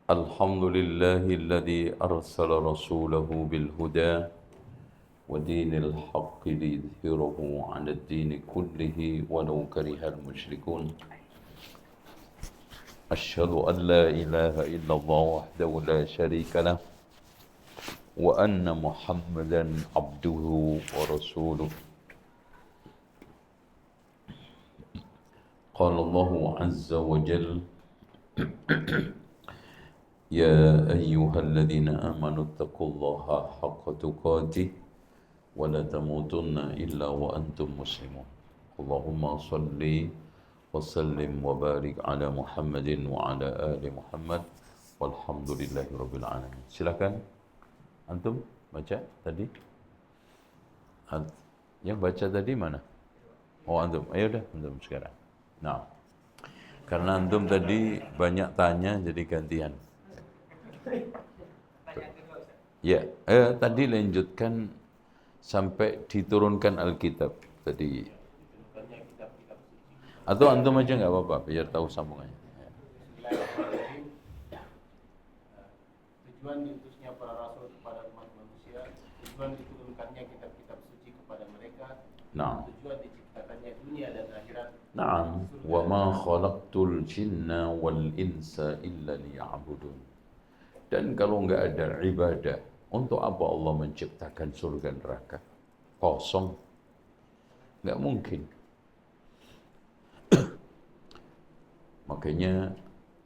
الحمد لله الذي أرسل رسوله بالهدى ودين الحق ليظهره على الدين كله ولو كره المشركون أشهد أن لا إله إلا الله وحده لا شريك له وأن محمدا عبده ورسوله قال الله عز وجل يا أيها الذين آمنوا اتقوا الله حق تقاته ولا تموتن إلا وأنتم مسلمون اللهم صل وسلم وبارك على محمد وعلى آل محمد والحمد لله رب العالمين. Silakan antum baca tadi. Yang baca tadi mana? Oh antum. Ayo dah antum sekarang. Nah, karena antum tadi banyak tanya jadi gantian. Ya, tadi lanjutkan sampai diturunkan Alkitab tadi. Atau antum aja nggak apa-apa, biar tahu sambungannya. Tujuan diutusnya para rasul kepada umat manusia, tujuan diturunkannya kitab-kitab suci kepada mereka, tujuan diciptakannya dunia dan akhirat. Naam, wa ma khalaqtul jinna wal insa illa liya'budun. Dan kalau nggak ada ibadah, untuk apa Allah menciptakan surga neraka? Kosong. Nggak mungkin. Makanya,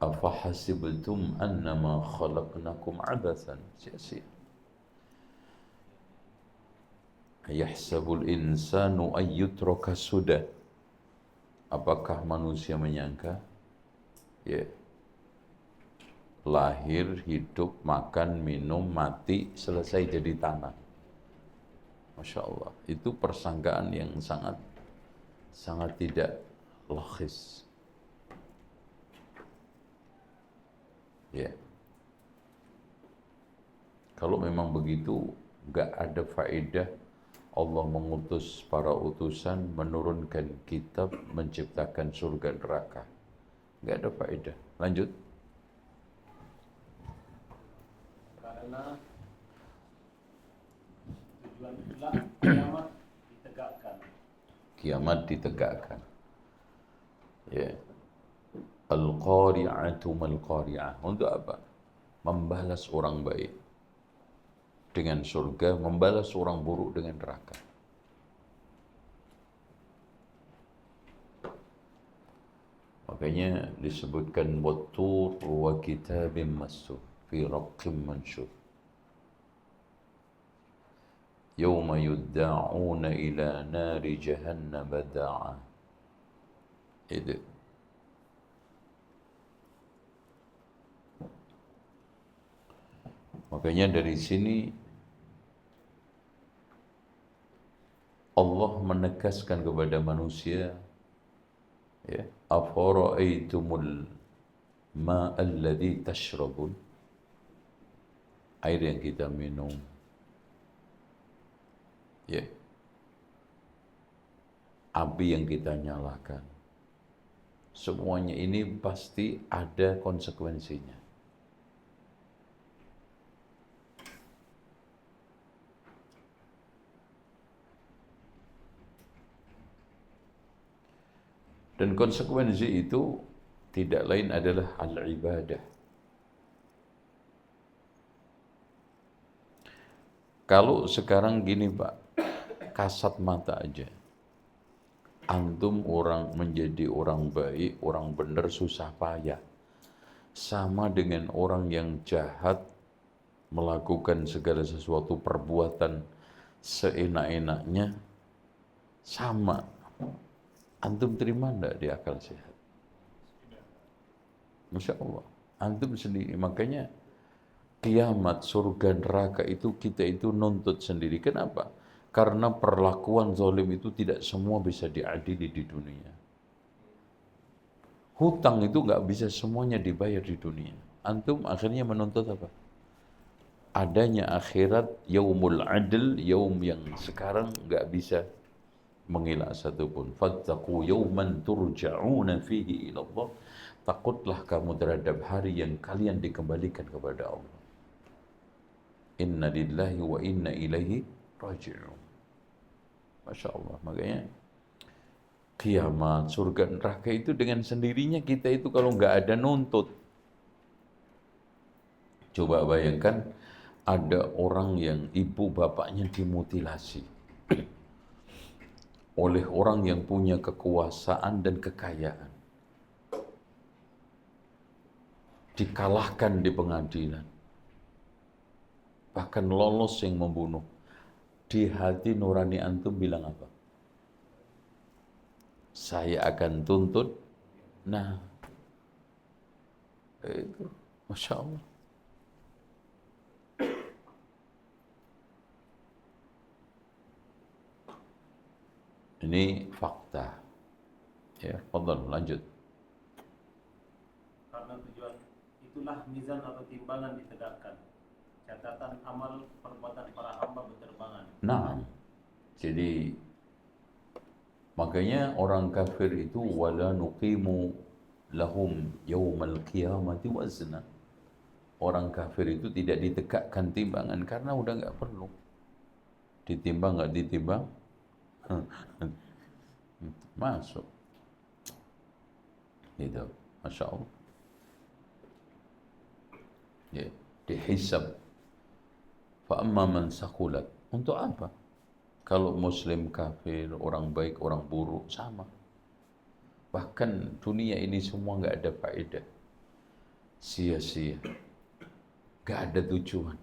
afahasibtum annama khalaqnakum abathan. Sia-sia. Ayahsabul insanu ayyutraka sudah. Apakah manusia menyangka? Ya. Lahir, hidup, makan, minum, mati, selesai jadi tanah. Masya Allah. Itu persangkaan yang sangat tidak logis. Ya. Kalau memang begitu, nggak ada faedah Allah mengutus para utusan, menurunkan kitab, menciptakan surga neraka. Nggak ada faedah. Lanjut. Karena tujuan itulah kiamat ditegakkan. Kiamat ditegakkan. Ya. Al-qari'atu mal-qari'ah. Untuk apa? Membalas orang baik dengan surga, membalas orang buruk dengan neraka. Makanya disebutkan wattur wa kitabim mastur fi raqqim mansyur. Yawma yudda'una ila nari jahannam da'a. Itu. Makanya dari sini Allah menegaskan kepada manusia, ya, afara'aitumul ma'alladzi tashrabun, air yang kita minum, ya, api yang kita nyalakan, semuanya ini pasti ada konsekuensinya. Dan konsekuensi itu tidak lain adalah al-ibadah. Kalau sekarang gini Pak, kasat mata aja. Antum orang menjadi orang baik, orang benar susah payah. Sama dengan orang yang jahat melakukan segala sesuatu perbuatan seenak-enaknya, sama. Antum terima enggak di akal sehat? Masya Allah. Antum sendiri. Makanya kiamat, surga, neraka itu kita itu nuntut sendiri. Kenapa? Karena perlakuan zalim itu tidak semua bisa diadili di dunia. Hutang itu nggak bisa semuanya dibayar di dunia. Antum akhirnya menuntut apa? Adanya akhirat, yaumul adl, yaum yang sekarang nggak bisa mengelak satupun. Fattaqu yawman turja'una fihi ila Allah. Takutlah kamu terhadap hari yang kalian dikembalikan kepada Allah. Inna lillahi wa inna ilaihi raji'un. Masya Allah. Makanya kiamat, surga, neraka itu dengan sendirinya kita itu kalau nggak ada nuntut. Coba bayangkan ada orang yang ibu bapaknya dimutilasi oleh orang yang punya kekuasaan dan kekayaan. Dikalahkan di pengadilan. Bahkan lolos yang membunuh. Di hati nurani antum bilang apa? Saya akan tuntut. Nah, itu Masya Allah. Ini fakta. Ya, fadhal, lanjut. Karena tujuan itulah mizan atau timbangan ditegakkan. Catatan amal perbuatan para hamba berterbangan. Nah, jadi makanya orang kafir itu wala nuqimu lahum yaumal qiyamati wazna. Orang kafir itu tidak ditegakkan timbangan karena udah nggak perlu. Ditimbang nggak ditimbang, masuk. Itu, Masya Allah. Ya, dihisab. Fa'amma man sakulat. Untuk apa? Kalau muslim, kafir, orang baik, orang buruk, sama. Bahkan dunia ini semua nggak ada faedah. Sia-sia. Nggak ada tujuan.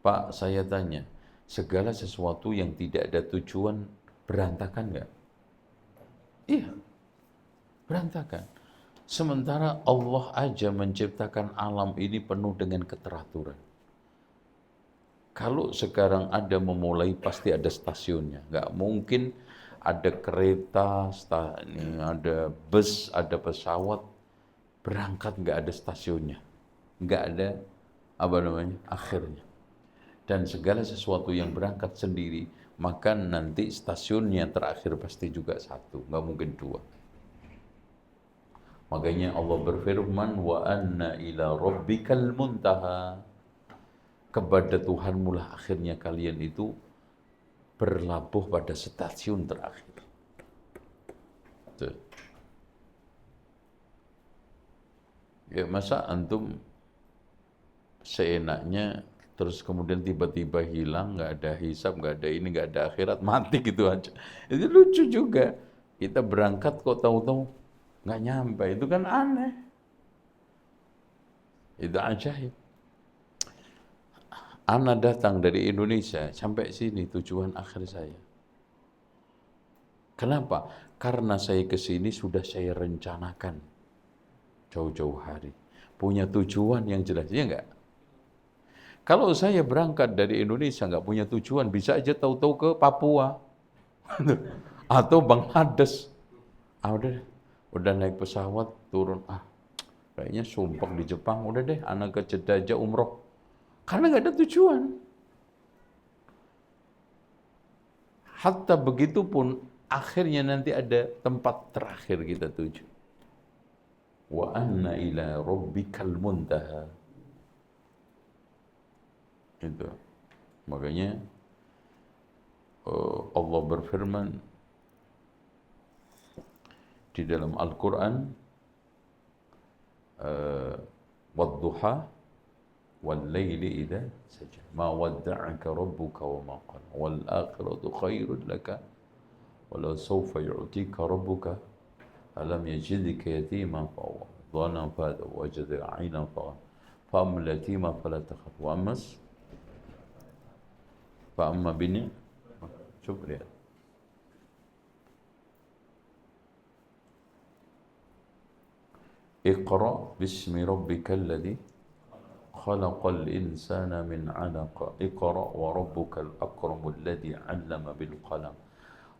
Pak, saya tanya, segala sesuatu yang tidak ada tujuan berantakan nggak? Iya, berantakan. Sementara Allah aja menciptakan alam ini penuh dengan keteraturan. Kalau sekarang ada memulai pasti ada stasiunnya. Nggak mungkin ada kereta, ada bus, ada pesawat, berangkat nggak ada stasiunnya. Nggak ada, akhirnya. Dan segala sesuatu yang berangkat sendiri, maka nanti stasiunnya terakhir pasti juga satu, nggak mungkin dua. Makanya Allah berfirman, wa anna ila rabbikal muntaha. Kepada Tuhanmu lah akhirnya kalian itu berlabuh pada stasiun terakhir. Tuh. Ya masa antum seenaknya terus kemudian tiba-tiba hilang, nggak ada hisab, nggak ada ini, nggak ada akhirat, mati gitu aja. Itu lucu juga. Kita berangkat kok tahu-tahu nggak nyampe, itu kan aneh. Itu ajaib. Ana datang dari Indonesia sampai sini tujuan akhir saya. Kenapa? Karena saya ke sini sudah saya rencanakan jauh-jauh hari. Punya tujuan yang jelas, ya enggak? Kalau saya berangkat dari Indonesia nggak punya tujuan, bisa aja tahu-tahu ke Papua atau Bangladesh. Udah naik pesawat turun, kayaknya sumpah di Jepang, udah deh, anak ke Jeddah aja umroh. Karena nggak ada tujuan. Hatta begitu pun akhirnya nanti ada tempat terakhir kita tuju. Wa anna ila rabbikal muntaha. Itu. Makanya Allah berfirman di dalam Al-Quran, wad-duha وَاللَّيْلِ إِذَا سَجَى مَا وَدَّعَكَ رَبُّكَ وَمَا قَلَى وَالْآخِرَةُ خَيْرٌ لَكَ وَلَسَوْفَ يُعْطِيكَ رَبُّكَ أَلَمْ يَجِدْكَ يَتِيمًا فَآوَى ضَلًّا فَهَدَى وَوَجَدَكَ عَائِلًا فَأَغْنَى فَأَمَّا الْيَتِيمَ فَلَا تَقْهَرْ فَأَمَّا بِنِعْمَةِ شوف lihat. اقرأ باسم ربك الذي خلق الإنسان من علق اقرأ وربك الأكرم الذي علم بالقلم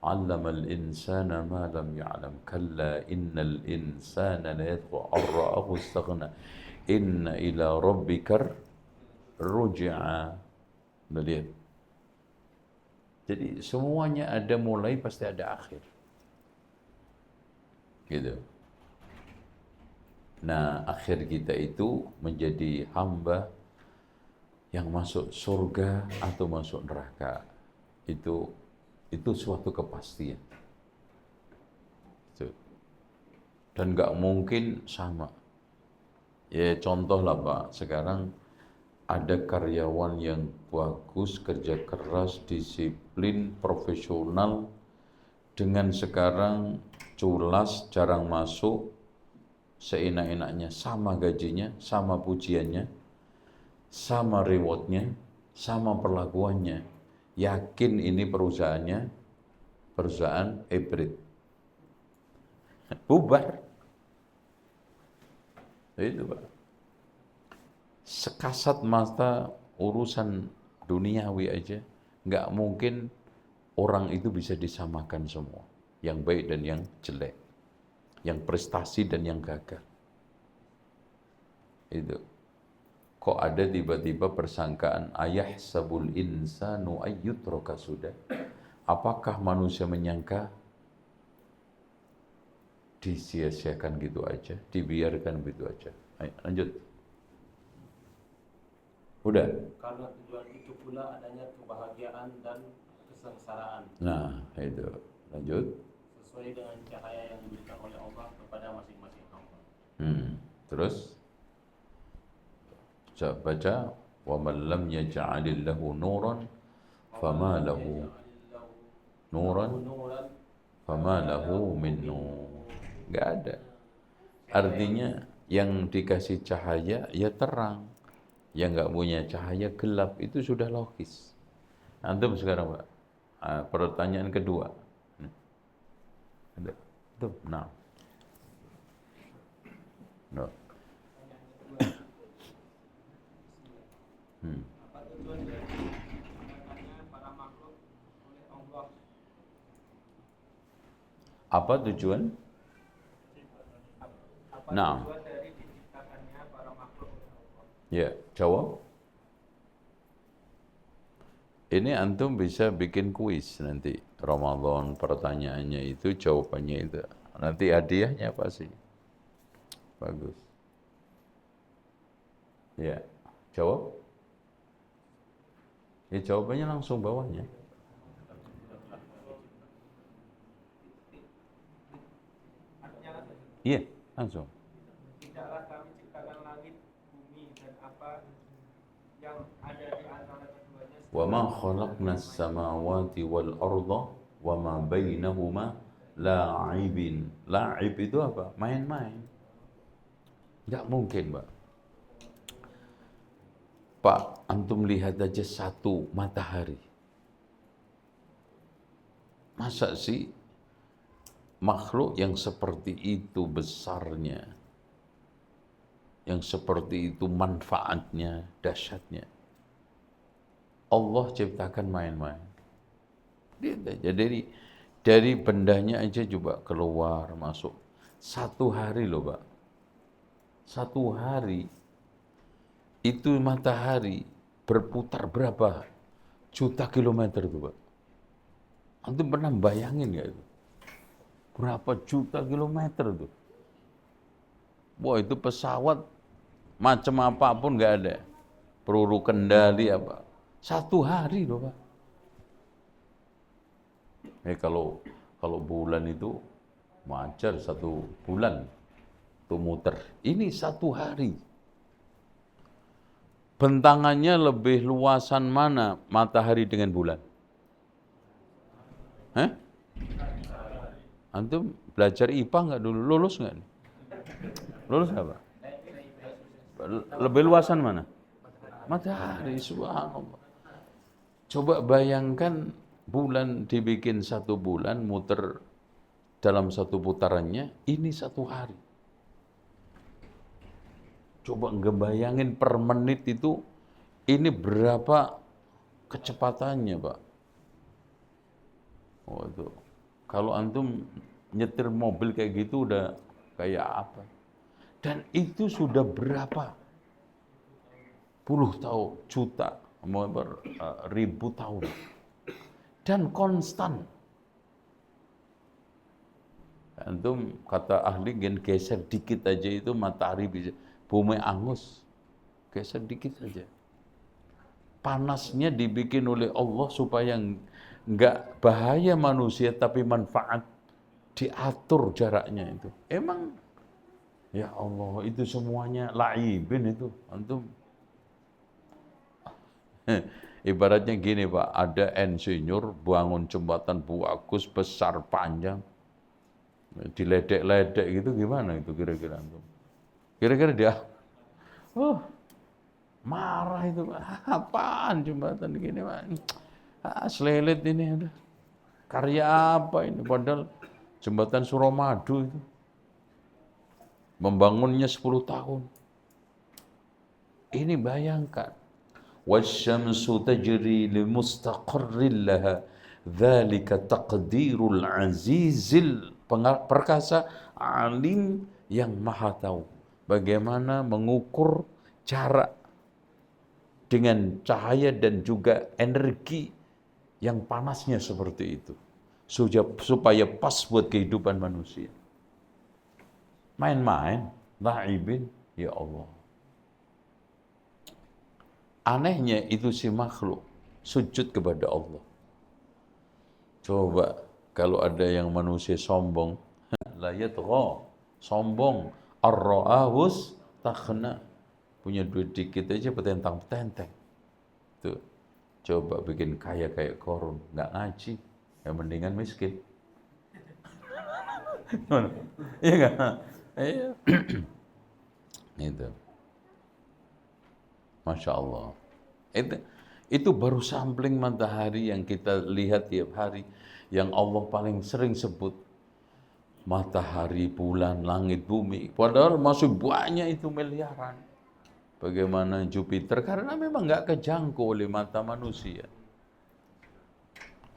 علم الإنسان ما لم يعلم كلا إن الإنسان ليطغى أن رآه استغنى إن إلى ربك الرجعى. Lihat. Jadi semuanya ada mulai, pasti ada akhir. Gitu. Nah, akhir kita itu menjadi hamba yang masuk surga atau masuk neraka. Itu suatu kepastian. Dan nggak mungkin sama. Ya contoh lah Pak, sekarang ada karyawan yang bagus, kerja keras, disiplin, profesional, dengan sekarang culas, jarang masuk, seenak-enaknya, sama gajinya, sama pujiannya, sama rewardnya, sama perlakuannya. Yakin ini perusahaan hybrid. Bubar. Itu Pak. Sekasat mata urusan duniawi aja, nggak mungkin orang itu bisa disamakan semua. Yang baik dan yang jelek. Yang prestasi dan yang gagal. Itu. Kok ada tiba-tiba persangkaan ayah sabul insanu ayyutraka sudah. Apakah manusia menyangka disia-siakan gitu aja, dibiarkan gitu aja? Ayo, lanjut. Udah. Karena tujuan itu pula adanya kebahagiaan dan kesengsaraan. Nah, itu. Lanjut. Sesuai dengan cahaya yang diberikan oleh Allah kepada masing-masing hamba. Terus baca wa man lam yaj'alillahu nuran fama lahu nuran fama lahu min nur. Enggak ada. Artinya yang dikasih cahaya ya terang, yang enggak punya cahaya gelap, itu sudah logis. Antum sekarang Pak, pertanyaan kedua. Ada. Tuh, nah. No. Apa tujuan dari diciptakannya para makhluk oleh Allah? Apa tujuan? Apa Nah. tujuan dari diciptakannya para makhluk oleh Allah? Ya, jawab. Ini antum bisa bikin kuis nanti Ramadan, pertanyaannya itu, jawabannya itu. Nanti hadiahnya pasti. Bagus. Ya, jawab. Ya jawabannya langsung bawahnya. Iya, langsung. Tidaklah kami ciptakan langit, bumi, dan apa yang ada di antara keduanya. Wa ma khalaqnas samawati wal arda wa ma bainahuma la'ibin. La'ib itu apa? Main-main. Enggak mungkin, Pak. Pak, antum lihat aja satu matahari. Masa sih makhluk yang seperti itu besarnya, yang seperti itu manfaatnya, dahsyatnya, Allah ciptakan main-main. Jadi dari bendanya aja coba keluar masuk. Satu hari loh Pak. Satu hari itu matahari berputar berapa juta kilometer tuh Pak. Antum pernah bayangin nggak itu? Berapa juta kilometer tuh? Wah itu pesawat macam apapun nggak ada. Peluru kendali apa. Satu hari loh Pak. Kalau bulan itu wajar 1 bulan tuh muter. Ini 1 hari. Bentangannya lebih luasan mana matahari dengan bulan? Hah? Antum belajar IPA nggak dulu? Lulus nggak? Lulus nggak Pak? Lebih luasan mana? Matahari, subhanallah. Coba bayangkan bulan dibikin 1 bulan, muter dalam 1 putarannya, ini 1 hari. Coba ngebayangin per menit itu, ini berapa kecepatannya Pak? Oh itu, kalau antum nyetir mobil kayak gitu udah kayak apa? Dan itu sudah berapa puluh tahun, juta, ribu tahun. dan konstan. Antum kata ahli geser dikit aja itu matahari bisa, bumi angus, geser dikit aja. Panasnya dibikin oleh Allah supaya enggak bahaya manusia tapi manfaat, diatur jaraknya itu. Emang ya Allah itu semuanya laibin itu antum. Ibaratnya gini Pak, ada insinyur bangun jembatan bagus besar panjang, diledek-ledek gitu gimana itu kira-kira antum? Kira-kira dia, marah itu, apaan jembatan gini Pak? Selelet ini udah. Karya apa ini? Padahal jembatan Suramadu itu membangunnya 10 tahun. Ini bayangkan. Wasyamsu tajri limustaqarrin laha dzalika taqdirul azizil perkasa alim yang maha tahu bagaimana mengukur jarak dengan cahaya dan juga energi yang panasnya seperti itu supaya pas buat kehidupan manusia. Main-main, laibin, ya Allah. Anehnya itu si makhluk sujud kepada Allah. Coba kalau ada yang manusia sombong, la yatgha, sombong, ar-ra'ahus takhna, punya duit dikit aja petentang-petenteng. Tuh, coba bikin kaya kayak Korun, nggak ngaji, ya mendingan miskin. Iya nggak? Iya. Itu. Masya Allah. Itu baru sampling matahari yang kita lihat tiap hari, yang Allah paling sering sebut. Matahari, bulan, langit, bumi. Padahal masih banyak itu miliaran. Bagaimana Jupiter? Karena memang nggak kejangkau oleh mata manusia.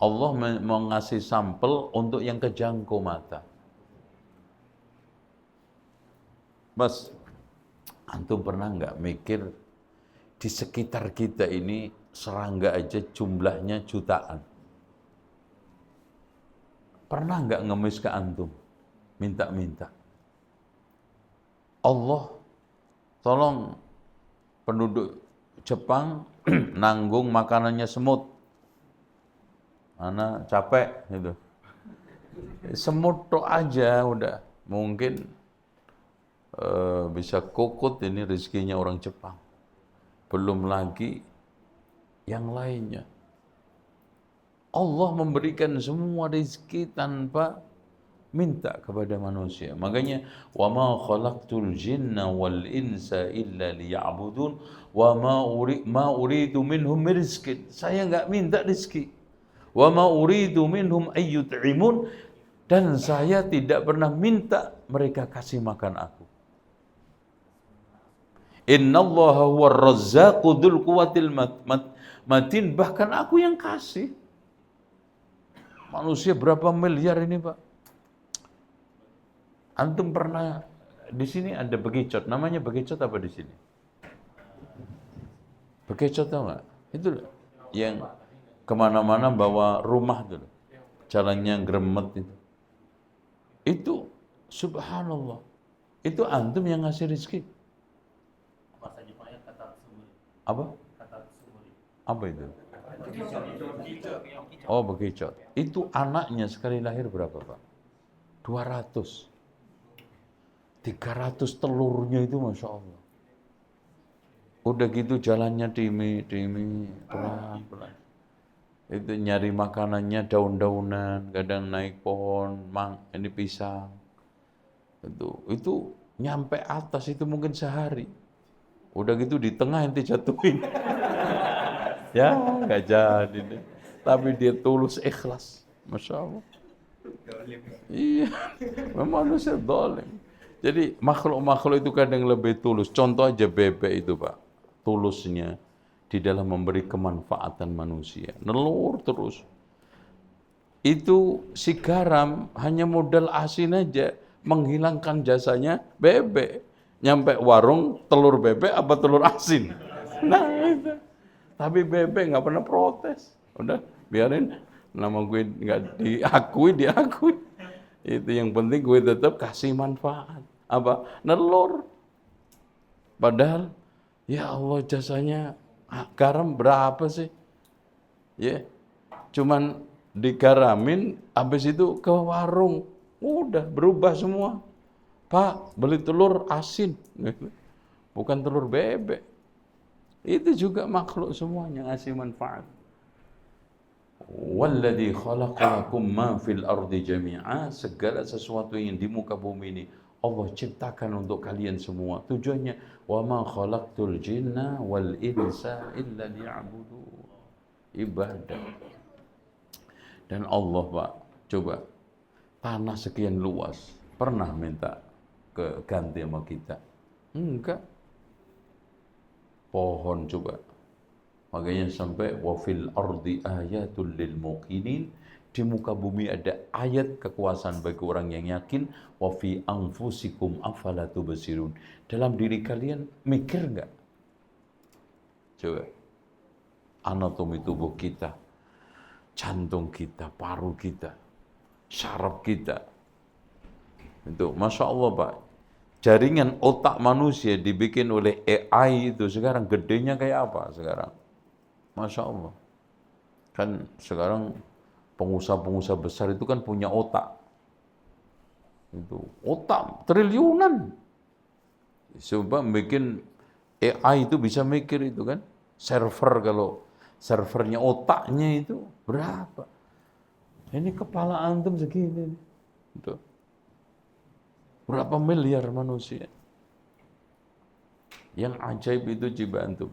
Allah mengasih sampel untuk yang kejangkau mata. Mas, antum pernah nggak mikir di sekitar kita ini serangga aja jumlahnya jutaan? Pernah nggak ngemis ke antum? Minta-minta. Allah, tolong penduduk Jepang nanggung makanannya semut. Ana capek gitu. Semut tok aja udah mungkin bisa kokot ini rezekinya orang Jepang. Belum lagi yang lainnya. Allah memberikan semua rezeki tanpa minta kepada manusia. Makanya wa ma khalaqtul jinna wal insa illa liya'budun wa ma uridu minhum rizqin. Saya enggak minta rezeki. Wa ma uridu minhum ayyut'imun, dan saya tidak pernah minta mereka kasih makan aku. Innallaha huwar razzaqu dzul quwwatil matin, bahkan aku yang kasih. Manusia berapa miliar ini, Pak? Antum pernah di sini ada begicot, namanya begicot apa di sini? Begicot tahu nggak? Itu yang kemana-mana bawa rumah dulu, jalannya gremet itu. Itu subhanallah, itu antum yang ngasih rezeki. Apa? Apa itu? Oh, begicot. Itu anaknya sekali lahir berapa, Pak? 200. 300 telurnya itu Masya Allah. Udah gitu jalannya dimi, pelan-pelan. Itu nyari makanannya daun-daunan, kadang naik pohon, ini pisang. Itu nyampe atas itu mungkin sehari. Udah gitu di tengah ente jatuhin. Ya, nggak jadi deh. Tapi dia tulus ikhlas. Masya Allah. Iya, memang manusia zalim. Jadi makhluk-makhluk itu kadang lebih tulus. Contoh aja bebek itu, Pak. Tulusnya di dalam memberi kemanfaatan manusia. Nelur terus. Itu si garam hanya modal asin aja menghilangkan jasanya bebek. Nyampe warung telur bebek apa telur asin. Nah itu. Tapi bebek nggak pernah protes. Udah biarin Nama gue nggak diakui. Itu yang penting gue tetap kasih manfaat. Apa? Nelur. Padahal, ya Allah jasanya garam berapa sih? Ya, cuman digaramin, habis itu ke warung, udah berubah semua. Pak, beli telur asin, bukan telur bebek. Itu juga makhluk semuanya ngasih manfaat. Walladzi khalaqakum ma fil ardi jami'a, segala sesuatu yang di muka bumi ini Allah ciptakan untuk kalian semua. Tujuannya wa ma khalaqtul jinna wal insa illa liya'budu. Ibadah. Dan Allah, Pak, coba tanah sekian luas pernah minta ke ganti sama kita? Enggak. Pohon coba. Makanya sampai wa fil ardi ayatul lil muqinin, di muka bumi ada ayat kekuasaan bagi orang yang yakin. Wa fi anfusikum afala tubsirun, dalam diri kalian mikir enggak? Coba anatomi tubuh kita, jantung kita, paru kita, syaraf kita. Itu Masya Allah, Pak. Jaringan otak manusia dibikin oleh AI itu sekarang gedenya kayak apa sekarang? Masya Allah. Kan sekarang pengusaha-pengusaha besar itu kan punya otak. Itu otak triliunan. Coba bikin AI itu bisa mikir itu kan. Server, kalau servernya otaknya itu berapa? Ini kepala antum segini. Itu. Berapa miliar manusia? Yang ajaib itu coba antum.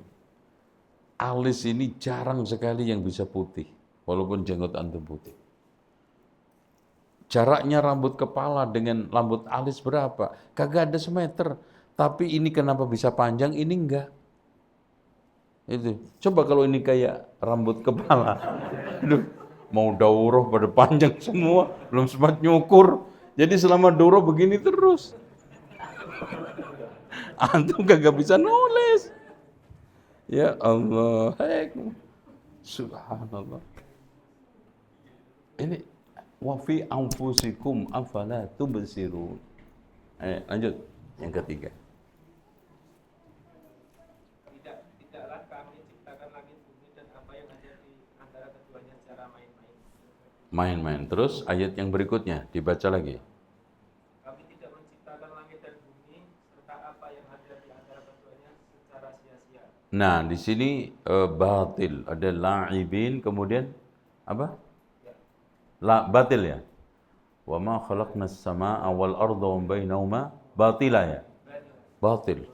Alis ini jarang sekali yang bisa putih, walaupun jenggot antum putih. Jaraknya rambut kepala dengan rambut alis berapa? Kagak ada semeter. Tapi ini kenapa bisa panjang, ini enggak. Itu. Coba kalau ini kayak rambut kepala. Aduh, mau daurah pada panjang semua, belum sempat nyukur. Jadi selama daurah begini terus. Antum kagak bisa nulis. Ya Allah, subhanallah. Ini wa fi anfusikum afala tubsirun. Lanjut yang ketiga. Tidaklah kami ciptakan langit bumi dan apa yang ada di antara keduanya secara main-main. Main-main. Terus ayat yang berikutnya dibaca lagi. Kami tidak menciptakan langit dan bumi serta apa yang ada di antara keduanya secara sia-sia. Nah, di sini batil, ada la'ibin, kemudian apa? La batil ya. Wa ma khalaqnas samaa'a wal arda wa bainahuma batila ya. Batil.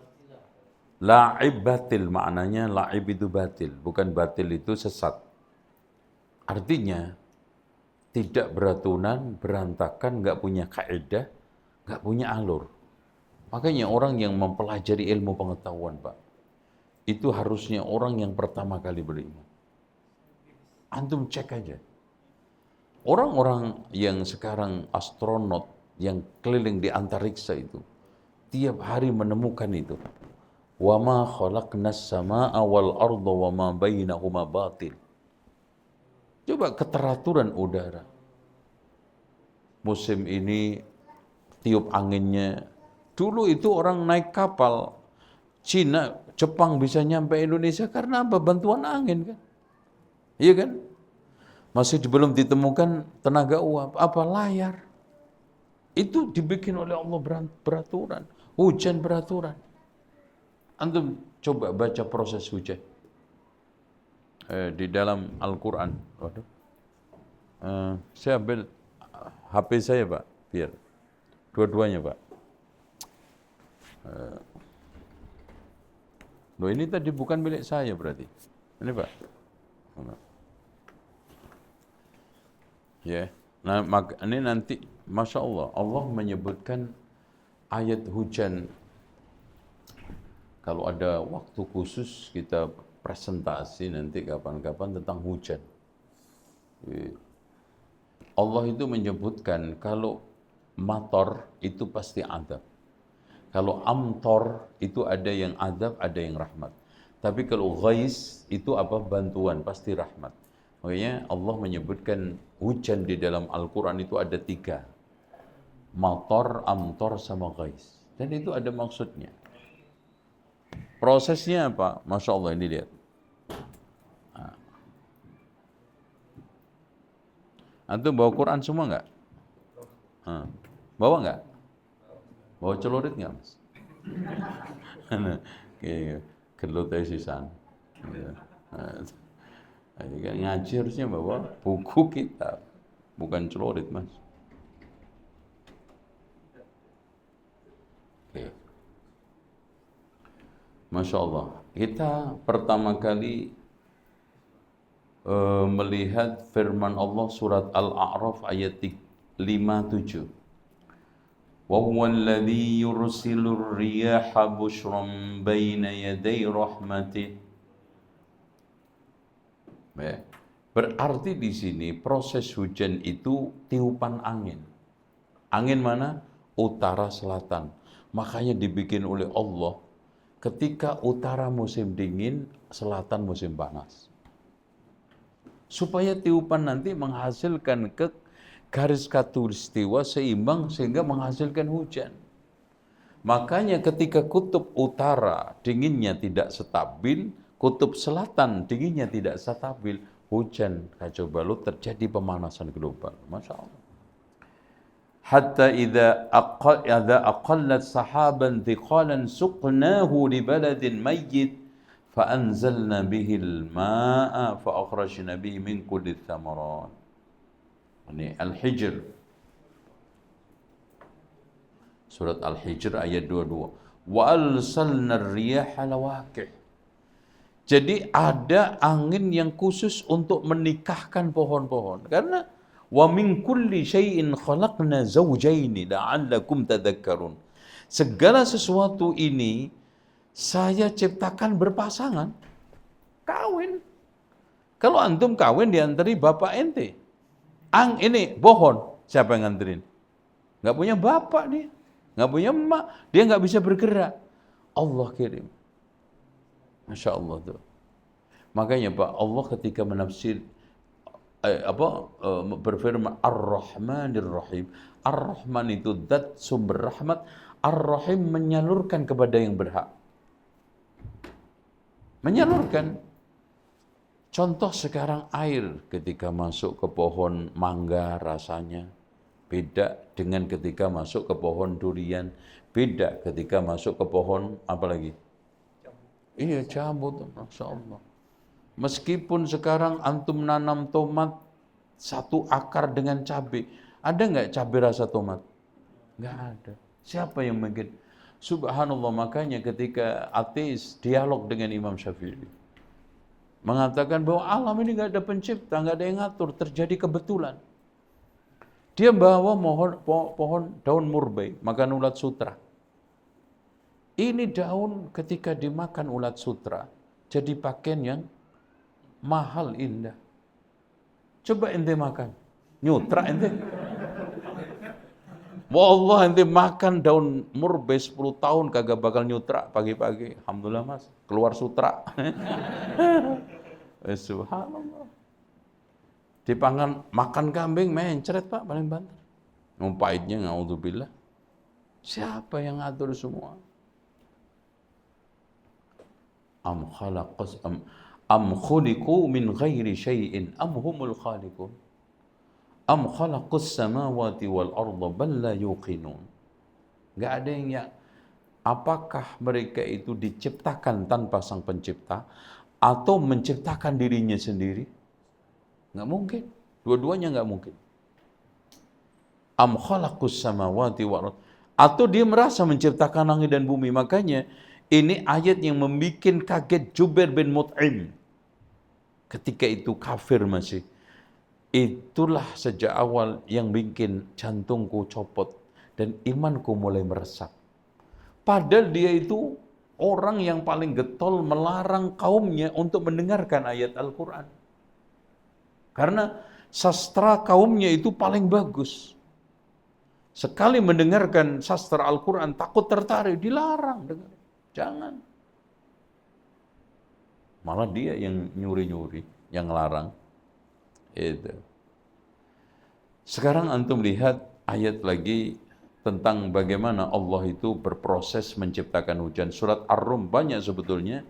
La'ib batil, maknanya la'ib itu batil, bukan batil itu sesat. Artinya tidak beraturan, berantakan, enggak punya kaidah, enggak punya alur. Makanya orang yang mempelajari ilmu pengetahuan, Pak, itu harusnya orang yang pertama kali beriman. Antum cek aja. Orang-orang yang sekarang astronot yang keliling di antariksa itu, tiap hari menemukan itu. Wa ma khalaqnas samaa'a wal arda wa ma bainahuma batil. Coba keteraturan udara. Musim ini tiup anginnya. Dulu itu orang naik kapal Cina, Jepang bisa nyampe Indonesia karena apa? Bantuan angin kan? Iya kan? Masih belum ditemukan tenaga uap, apa layar. Itu dibikin oleh Allah beraturan, hujan beraturan. Antum coba baca proses hujan di dalam Al-Quran. Waduh. Saya ambil HP saya, Pak, biar dua-duanya, Pak. Loh, ini tadi bukan milik saya berarti. Ini, Pak. Ya. Nah, ini nanti Masya Allah, Allah menyebutkan ayat hujan. Kalau ada waktu khusus kita presentasi nanti kapan-kapan tentang hujan. Allah itu menyebutkan kalau mator itu pasti adab. Kalau amtor itu ada yang adab, ada yang rahmat. Tapi kalau ghais itu apa? Bantuan, pasti rahmat. Makanya Allah menyebutkan hujan di dalam Al-Quran itu ada 3. Matar, amtar, sama ghais. Dan itu ada maksudnya. Prosesnya apa? Masya Allah, ini lihat. Antum bawa Quran semua nggak? Bawa nggak? Bawa celurit nggak, Mas? Gelut aja sisan. Ngaji harusnya bawa buku kitab, bukan celurit, Mas. Oke. Masya Allah. Kita pertama kali melihat firman Allah surat Al-A'raf ayat 57. Wa huwa alladhi yursilur riyaha bushran baina yaday rahmatih. Berarti di sini proses hujan itu tiupan angin. Angin mana? Utara selatan. Makanya dibikin oleh Allah ketika utara musim dingin, selatan musim panas. Supaya tiupan nanti menghasilkan ke garis khatulistiwa seimbang sehingga menghasilkan hujan. Makanya ketika kutub utara dinginnya tidak stabil, kutub selatan dinginnya tidak stabil, hujan kacau balau, terjadi pemanasan global. Masya Allah. Hatta idza aqallat sahaban thiqalan suqnahu li baladin mayyit فأنزلنا به الماء فأخرجنا به من كل الثمرات. Ini Al-Hijr. Surat Al-Hijr ayat 22. Wa arsalna ar-riyaha lawaqih. Jadi ada angin yang khusus untuk menikahkan pohon-pohon. Karena wa min kulli syai'in khalaqna zawjaini la'allakum tadhakkarun. Segala sesuatu ini saya ciptakan berpasangan, kawin. Kalau antum kawin diantari bapak ente, ini pohon, siapa yang nganterin? Nggak punya bapak dia, nggak punya emak, dia nggak bisa bergerak. Allah kirim. Masya Allah tuh. Makanya Pak, Allah ketika menafsir berfirman Ar-Rahmanir Rahim. Ar-Rahman itu zat sumber rahmat, Ar-Rahim menyalurkan kepada yang berhak. Menyalurkan. Contoh sekarang air ketika masuk ke pohon mangga rasanya beda dengan ketika masuk ke pohon durian, beda ketika masuk ke pohon apa lagi? Iya, jambu, Masya Allah. Meskipun sekarang antum nanam tomat satu akar dengan cabai, ada nggak cabai rasa tomat? Nggak ada. Siapa yang mungkin? Subhanallah, makanya ketika ateis dialog dengan Imam Syafi'i, mengatakan bahwa alam ini nggak ada pencipta, nggak ada yang ngatur, terjadi kebetulan. Dia bawa pohon daun murbai, makan ulat sutra. Ini daun ketika dimakan ulat sutra, jadi pakaian yang mahal, indah. Coba ente makan, nyutra ente. Wallah ente makan daun murbe 10 tahun kagak bakal nyutra pagi-pagi. Alhamdulillah Mas, keluar sutra. Subhanallah. Dipangan makan kambing mencret Pak paling banter. Ngumpaitnya naudzubillah. Siapa yang ngatur semua? Am khuliqu min ghairi syai'in am humul khaliqun. Am khalaqus samawati wal arda bal la yuqinun. Enggak ada yang apakah mereka itu diciptakan tanpa sang pencipta atau menciptakan dirinya sendiri? Enggak mungkin. Dua-duanya enggak mungkin. Am khalaqus samawati wal arda, atau dia merasa menciptakan langit dan bumi. Makanya ini ayat yang membuat kaget Jubair bin Mut'im. Ketika itu kafir masih. Itulah sejak awal yang bikin jantungku copot dan imanku mulai meresap. Padahal dia itu orang yang paling getol melarang kaumnya untuk mendengarkan ayat Al-Quran. Karena sastra kaumnya itu paling bagus. Sekali mendengarkan sastra Al-Quran takut tertarik, dilarang dengar. Jangan. Malah dia yang nyuri-nyuri, yang larang. Itu. Sekarang antum lihat ayat lagi tentang bagaimana Allah itu berproses menciptakan hujan. Surat Ar-Rum banyak sebetulnya.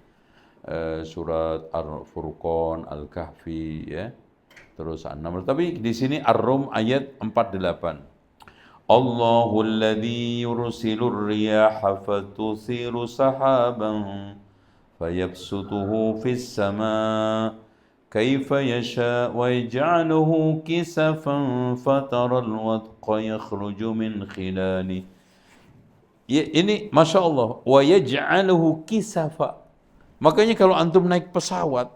Surat Al-Furqan, Al-Kahfi, ya. Terus An-Naml. Tapi di sini Ar-Rum ayat 48. Allahul ladzi yursilur riyaha fatusiru sahaban fayabsutuhu fis sama' كيف يشاء ويجعله كسفا فترى الودق يخرج من خلاله. Ini Masya Allah. وَيَجْعَلُهُ كِسَفًا. Makanya kalau antum naik pesawat,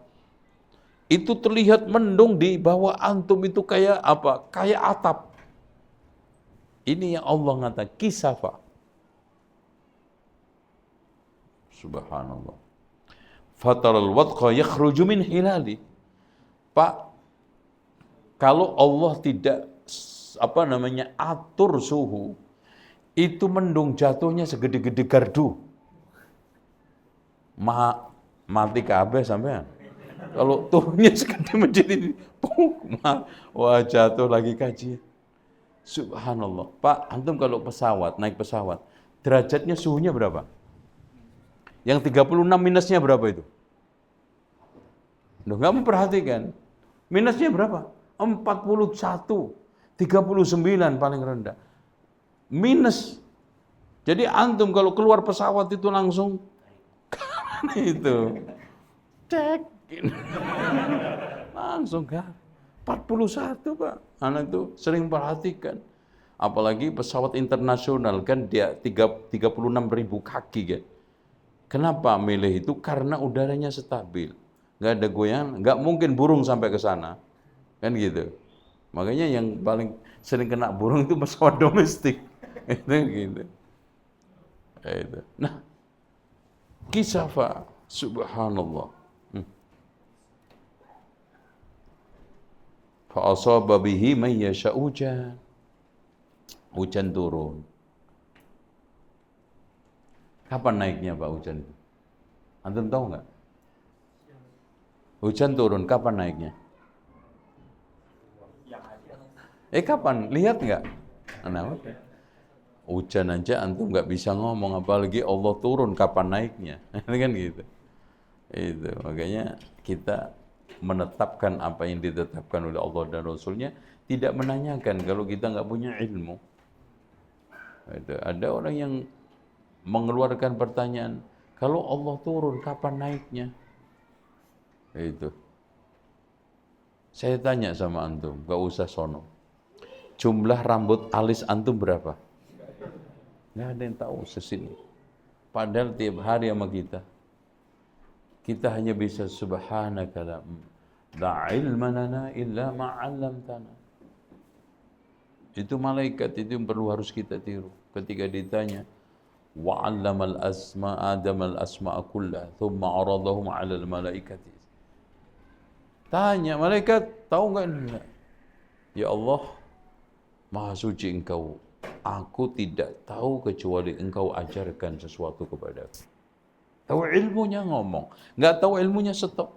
itu terlihat mendung di bawah antum itu kayak apa? Kayak atap. Ini yang Allah ngata kisafa. Subhanallah. Fataral wadqa yakhruju min hilali. Pak, kalau Allah tidak atur suhu, itu mendung jatuhnya segede-gede gardu. Mati kabeh sampean. Kalau turunnya segede menjadi wah jatuh lagi kajian. Subhanallah. Pak, antum kalau naik pesawat, derajatnya suhunya berapa? Yang 36 minusnya berapa itu? Loh, nggak memperhatikan. Minusnya berapa? 41, 39 paling rendah. Minus. Jadi antum kalau keluar pesawat itu langsung itu. Cek. Langsung kan. 41 Pak. Anak itu sering perhatikan. Apalagi pesawat internasional kan dia 36.000 kaki kan. Kenapa milih itu? Karena udaranya stabil. Nggak ada goyangan, nggak mungkin burung sampai ke sana, kan gitu. Makanya yang paling sering kena burung itu pesawat domestik, itu gitu. Itu. Nah, kisafa, subhanallah. Fa asaba bihi man yasha hujan. Hujan turun. Kapan naiknya Pak hujan? Antum tahu nggak? Hujan turun, kapan naiknya? Kapan? Lihat nggak? Nah, hujan aja antum nggak bisa ngomong, apalagi Allah turun, kapan naiknya? Kan gitu. Itu makanya kita menetapkan apa yang ditetapkan oleh Allah dan Rasulnya, tidak menanyakan kalau kita nggak punya ilmu. Itu. Ada orang yang mengeluarkan pertanyaan, kalau Allah turun, kapan naiknya? Itu. Saya tanya sama antum, gak usah sono. Jumlah rambut alis antum berapa? Gak ada yang tahu sesini. Padahal tiap hari sama kita. Kita hanya bisa subhanaka la ilma lana illa ma 'allamtana. Itu malaikat itu yang perlu harus kita tiru. Ketika ditanya, wa 'allamal Adamal asma'a kullaha, thumma 'aradahum 'alal malaikati. Tanya malaikat, tahu nggak ini? Ya Allah, Maha Suci Engkau. Aku tidak tahu kecuali Engkau ajarkan sesuatu kepadaku. Tahu ilmunya ngomong, nggak tahu ilmunya stop.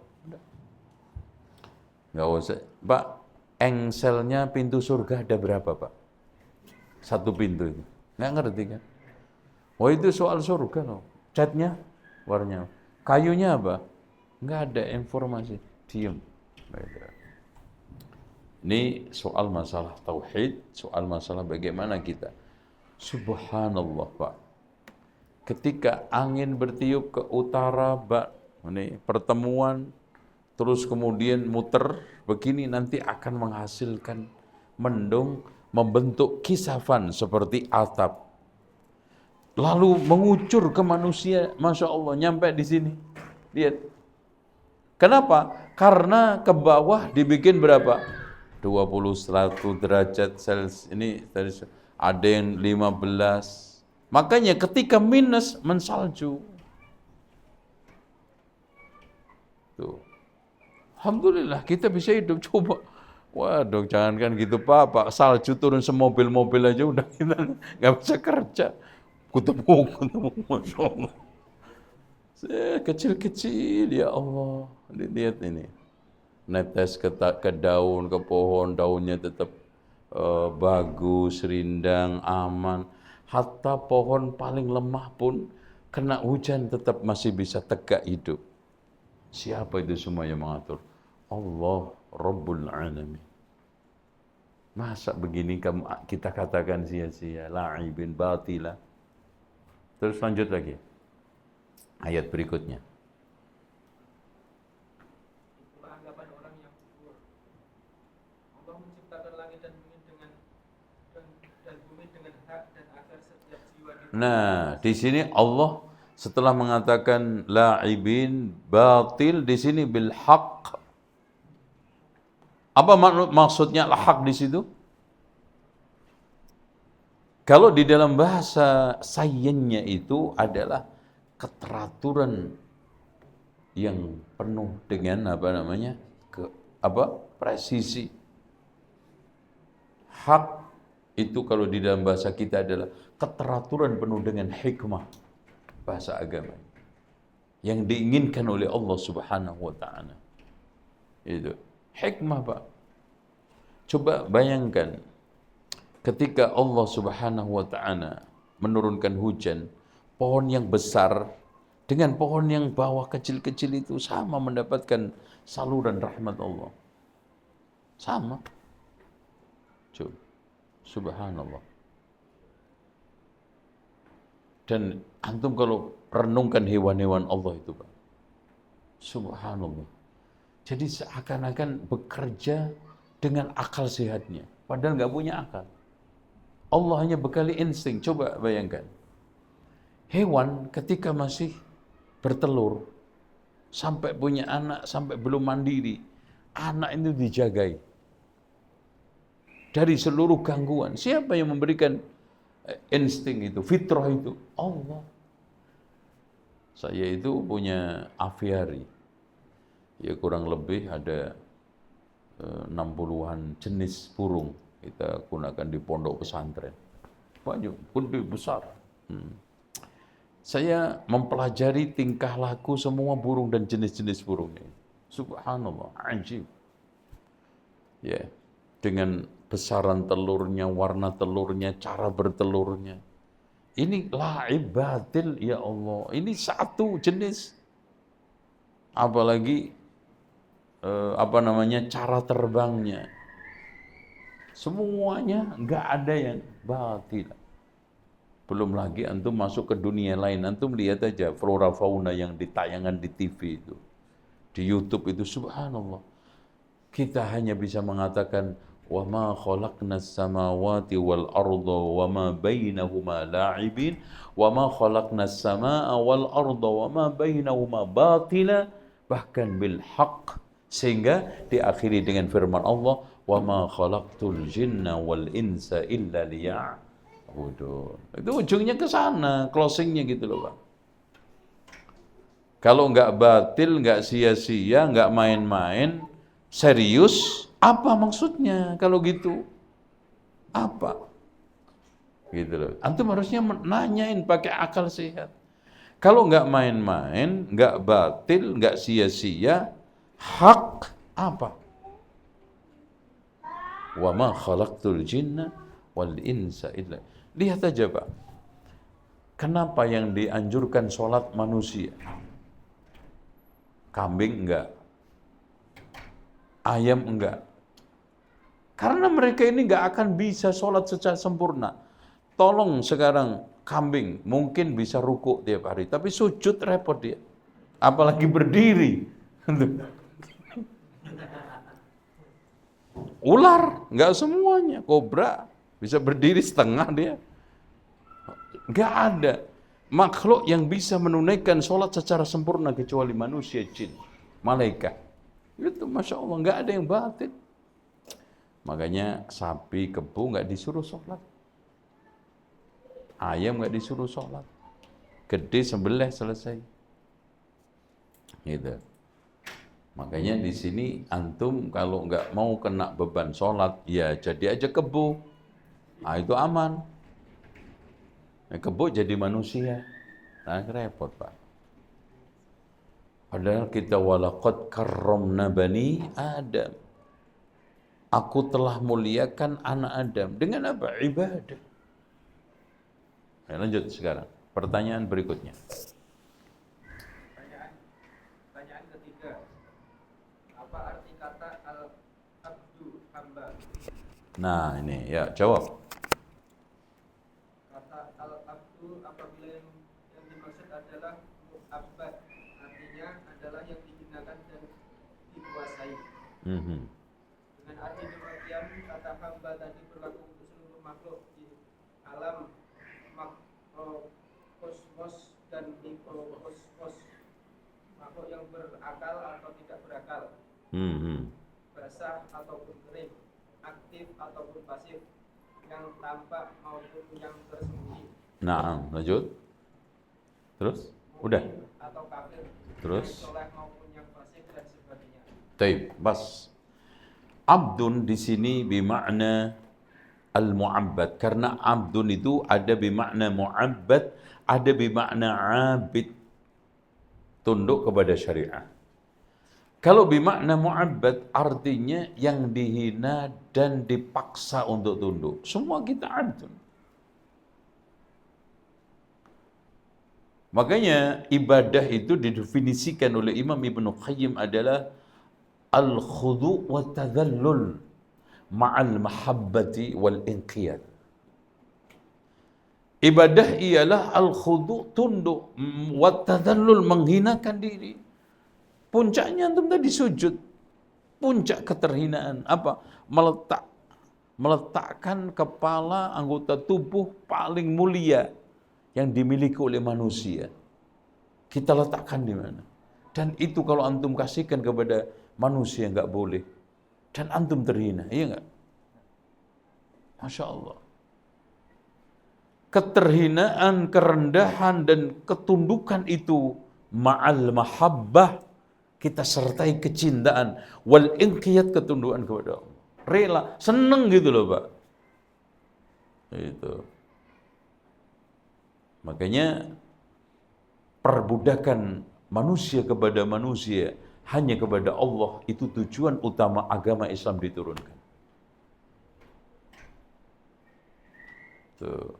Nggak usah, Pak. Engselnya pintu surga ada berapa Pak? Satu pintu itu, nggak ngerti kan? Oh itu soal surga loh. Catnya warnanya, kayunya apa? Nggak ada informasi, diam. Ini soal masalah tauhid, soal masalah bagaimana kita. Subhanallah Pak. Ketika angin bertiup ke utara, Pak, ini pertemuan, terus kemudian muter, begini nanti akan menghasilkan mendung, membentuk kisafan seperti atap. Lalu mengucur ke manusia, Masya Allah, nyampe di sini. Lihat. Kenapa? Karena ke bawah dibikin berapa? 21 derajat Celcius. Ini ada yang 15. Makanya ketika minus mensalju. Tuh. Alhamdulillah kita bisa hidup. Coba. Waduh, jangankan gitu Pak. Salju turun semobil-mobil aja udah kita nggak bisa kerja. Ketemu, Masya Allah. Kecil-kecil, ya Allah. Lihat ini. netes ke daun, ke pohon, daunnya tetap bagus, rindang, aman. Hatta pohon paling lemah pun kena hujan tetap masih bisa tegak hidup. Siapa itu semua yang mengatur? Allah Rabbul Alamin. Masa begini kita katakan sia-sia, la'ibin batila. Terus lanjut lagi. Ayat berikutnya. Itulah anggapan orang yang kufur. Allah menciptakan langit dan bumi dengan hak dan agar setiap jiwa Nah, di sini Allah setelah mengatakan la'ibin batil, di sini bil haq. Apa maksudnya al-haq di situ? Kalau di dalam bahasa sayennya itu adalah keteraturan yang penuh dengan presisi. Hak itu kalau di dalam bahasa kita adalah keteraturan penuh dengan hikmah, bahasa agama yang diinginkan oleh Allah Subhanahu wa taala. Itu hikmah, Pak. Coba bayangkan ketika Allah Subhanahu wa taala menurunkan hujan, pohon yang besar dengan pohon yang bawah kecil-kecil itu sama mendapatkan saluran rahmat Allah. Sama. Coba. Subhanallah. Dan antum kalau renungkan hewan-hewan Allah itu, Pak. Subhanallah. Jadi seakan-akan bekerja dengan akal sehatnya. Padahal nggak punya akal. Allah hanya bekali insting. Coba bayangkan. Hewan ketika masih bertelur, sampai punya anak, sampai belum mandiri, anak itu dijagai dari seluruh gangguan. Siapa yang memberikan insting itu, fitrah itu? Allah. Saya itu punya aviari. Ya kurang lebih ada 60-an jenis burung kita gunakan di pondok pesantren. Banyak, gede besar. Saya mempelajari tingkah laku semua burung dan jenis-jenis burungnya. Subhanallah, ajib. Ya, dengan besaran telurnya, warna telurnya, cara bertelurnya. Ini la'ib batil, ya Allah. Ini satu jenis. Apalagi cara terbangnya. Semuanya nggak ada yang batil. Belum lagi antum masuk ke dunia lain, antum lihat aja flora fauna yang ditayangan di TV itu, di YouTube itu, subhanallah. Kita hanya bisa mengatakan wa ma khalaqnas samawati wal arda wa ma bainahuma la'ibin wa ma khalaqnas samaa wal arda wa ma bainahuma batila, bahkan bil haqq. Sehingga diakhiri dengan firman Allah, wa ma khalaqtul jinna wal insa illa liya'budun. Itu ujungnya ke sana, closingnya gitu loh, Pak. Kalau nggak batil, nggak sia-sia, nggak main-main, serius, apa maksudnya kalau gitu? Apa? Gitu loh. Antum harusnya nanyain pakai akal sehat. Kalau nggak main-main, nggak batil, nggak sia-sia, hak apa? Wa ma khalaqtul jinna wal insa illa. Lihat aja, Pak. Kenapa yang dianjurkan sholat manusia? Kambing enggak, ayam enggak. Karena mereka ini enggak akan bisa sholat secara sempurna. Tolong sekarang kambing mungkin bisa rukuk tiap hari, tapi sujud repot dia. Apalagi berdiri. Ular, enggak semuanya. Kobra bisa berdiri setengah dia. Enggak ada makhluk yang bisa menunaikan sholat secara sempurna kecuali manusia, jin, malaikat. Itu Masya Allah, enggak ada yang batil. Makanya sapi, kebo enggak disuruh sholat. Ayam enggak disuruh sholat. Gede sembelih selesai. Gitu. Makanya di sini antum kalau enggak mau kena beban sholat, ya jadi aja kebo. Nah itu aman. Kebo jadi manusia. Nah repot, Pak. Padahal kita walaqad karramna bani Adam. Aku telah muliakan anak Adam. Dengan apa? Ibadah. Nah, lanjut sekarang. Pertanyaan berikutnya. Pertanyaan ketiga. Apa arti kata al-abdu, hamba? Nah, ini ya jawab. Kata al-abdu apabila yang dimaksud adalah mu'abbad, artinya adalah yang dihinakan dan dikuasai. Dengan arti demikian, kata hamba tadi berlaku untuk seluruh makhluk di alam makrokosmos dan mikrokosmos, makhluk yang berakal atau tidak berakal, basah ataupun kering, aktif ataupun pasif, yang tampak maupun yang tersembunyi. Nah, lanjut. Terus? Udah. Atau kafir. Terus? Yang soleh maupun yang fasik dan sebagainya. Taib, bas. Abdun di sini bermakna al-mu'abbad, karena abdun itu ada bermakna mu'abbad, ada bermakna abid, tunduk kepada syariat. Kalau bermakna mu'abbad artinya yang dihina dan dipaksa untuk tunduk. Semua kita abdun. Makanya ibadah itu didefinisikan oleh Imam Ibnu Qayyim adalah al-khudu' wa tadhallul ma'al mahabbati wal inqiyad. Ibadah ialah al-khudu', tunduk, wa tadhallul, menghinakan diri. Puncaknya antum tadi sujud. Puncak keterhinaan apa? Meletakkan kepala anggota tubuh paling mulia yang dimiliki oleh manusia. Kita letakkan di mana? Dan itu kalau antum kasihkan kepada manusia enggak boleh. Dan antum terhina, iya enggak? Masya Allah. Keterhinaan, kerendahan dan ketundukan itu ma'al mahabbah, kita sertai kecintaan, wal inqiyad, ketundukan kepada Allah. Rela, seneng gitu loh Pak. Itu. Makanya perbudakan manusia kepada manusia hanya kepada Allah, itu tujuan utama agama Islam diturunkan. Tuh.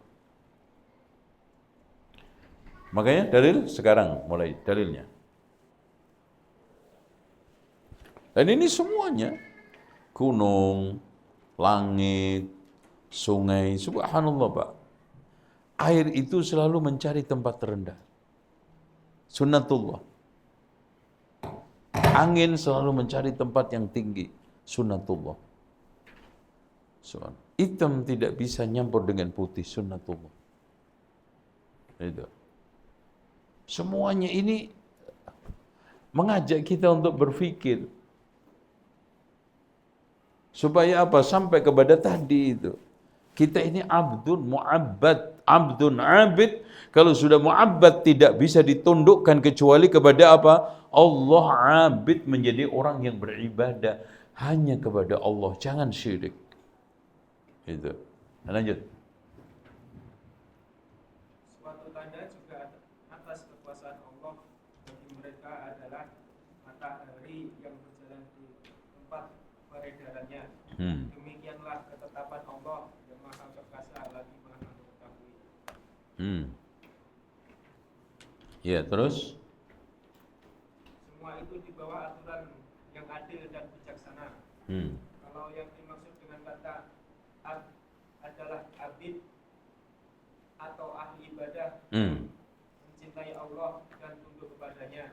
Makanya dalil sekarang mulai dalilnya. Dan ini semuanya gunung, langit, sungai, subhanallah Pak. Air itu selalu mencari tempat terendah. Sunnatullah. Angin selalu mencari tempat yang tinggi. Sunnatullah. Hitam tidak bisa nyampur dengan putih. Sunnatullah. Itu. Semuanya ini mengajak kita untuk berpikir. Supaya apa? Sampai kepada tadi itu. Kita ini abdun mu'abbad, abdun abid. Kalau sudah mu'abbad tidak bisa ditundukkan kecuali kepada apa? Allah. Abid, menjadi orang yang beribadah hanya kepada Allah, jangan syirik. Itu. Lanjut. Suatu tanda juga atas kekuasaan Allah bagi mereka adalah matahari yang berjalan di tempat peredarannya. Demikianlah ketetapan Allah yang maha perkasa lagi maha mengetahui. Ya, terus? Semua itu di bawah aturan yang adil dan bijaksana. Kalau yang dimaksud dengan kata adalah abid atau ahli ibadah, mencintai Allah dan tunduk kepadanya,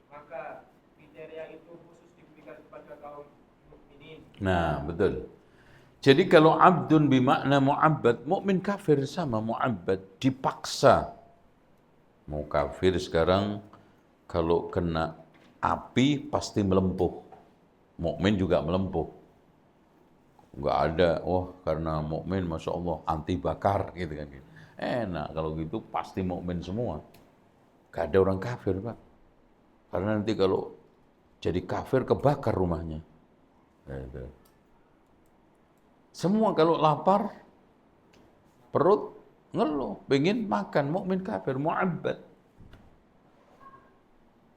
maka kriteria itu khusus diberikan kepada kaum mukminin. Nah, betul. Jadi kalau abdun bimakna mu'abbad, mukmin kafir sama mu'abbad, dipaksa. Mau kafir sekarang kalau kena api pasti melempuh. Mukmin juga melempuh. Enggak ada, karena mukmin Masya Allah anti bakar gitu kan. Enak kalau gitu, pasti mukmin semua. Gak ada orang kafir Pak. Karena nanti kalau jadi kafir kebakar rumahnya. Gitu. Semua kalau lapar, perut ngeluh, pengen makan, mukmin kafir, mu'abbad.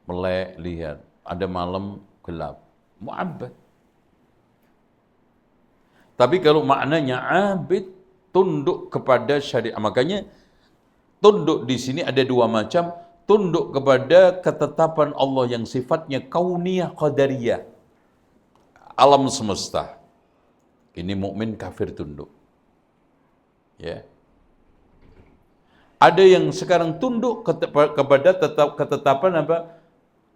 melek, lihat. Ada malam gelap. Mu'abbad. Tapi kalau maknanya abid, tunduk kepada syariat. Makanya tunduk di sini ada dua macam. Tunduk kepada ketetapan Allah yang sifatnya kauniyah qadariyah. Alam semesta. Ini mukmin, kafir tunduk. Ya. Ada yang sekarang tunduk kepada ketetapan apa?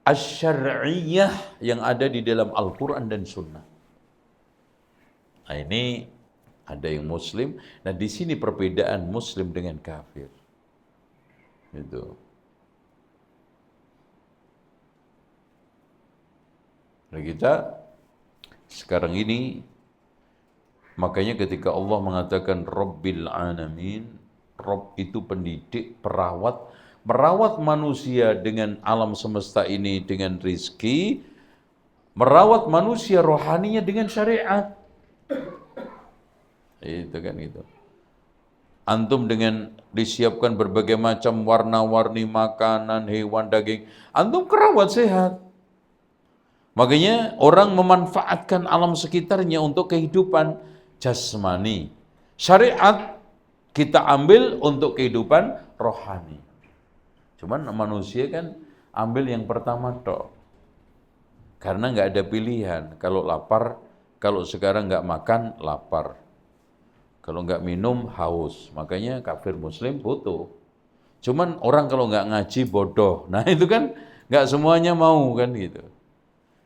Asy-syar'iyyah yang ada di dalam Al-Qur'an dan Sunnah. Nah, ini ada yang muslim. Nah, di sini perbedaan muslim dengan kafir. Gitu. Nah, kita sekarang ini, makanya ketika Allah mengatakan Rabbil Alamin, Rabb itu pendidik, merawat manusia dengan alam semesta ini dengan rizki, merawat manusia rohaninya dengan syariat. Itu kan itu. Antum dengan disiapkan berbagai macam warna-warni makanan, hewan, daging, antum kerawat sehat. Makanya orang memanfaatkan alam sekitarnya untuk kehidupan jasmani. Syariat kita ambil untuk kehidupan rohani. Cuman manusia kan ambil yang pertama tok. Karena nggak ada pilihan. Kalau lapar, kalau sekarang nggak makan, lapar. Kalau nggak minum, haus. Makanya kafir muslim butuh. Cuman orang kalau nggak ngaji, bodoh. Nah itu kan nggak semuanya mau kan gitu.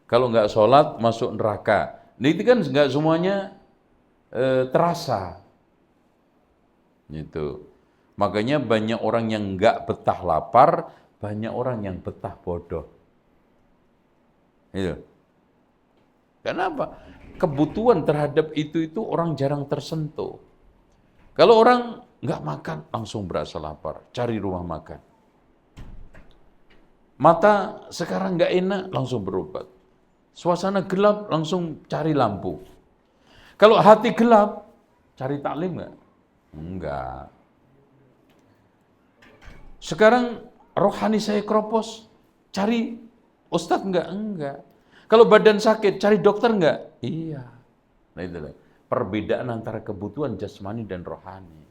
Kalau nggak sholat, masuk neraka. Nah itu kan nggak semuanya terasa. Gitu. Makanya banyak orang yang nggak betah lapar, banyak orang yang betah bodoh. Gitu. Kenapa? Kebutuhan terhadap itu orang jarang tersentuh. Kalau orang nggak makan, langsung berasa lapar, cari rumah makan. Mata sekarang nggak enak, langsung berobat. Suasana gelap, langsung cari lampu. Kalau hati gelap, cari taklim nggak? Enggak. Sekarang rohani saya kropos, cari ustadz nggak? Enggak. Kalau badan sakit, cari dokter nggak? Iya. Nah itulah perbedaan antara kebutuhan jasmani dan rohani.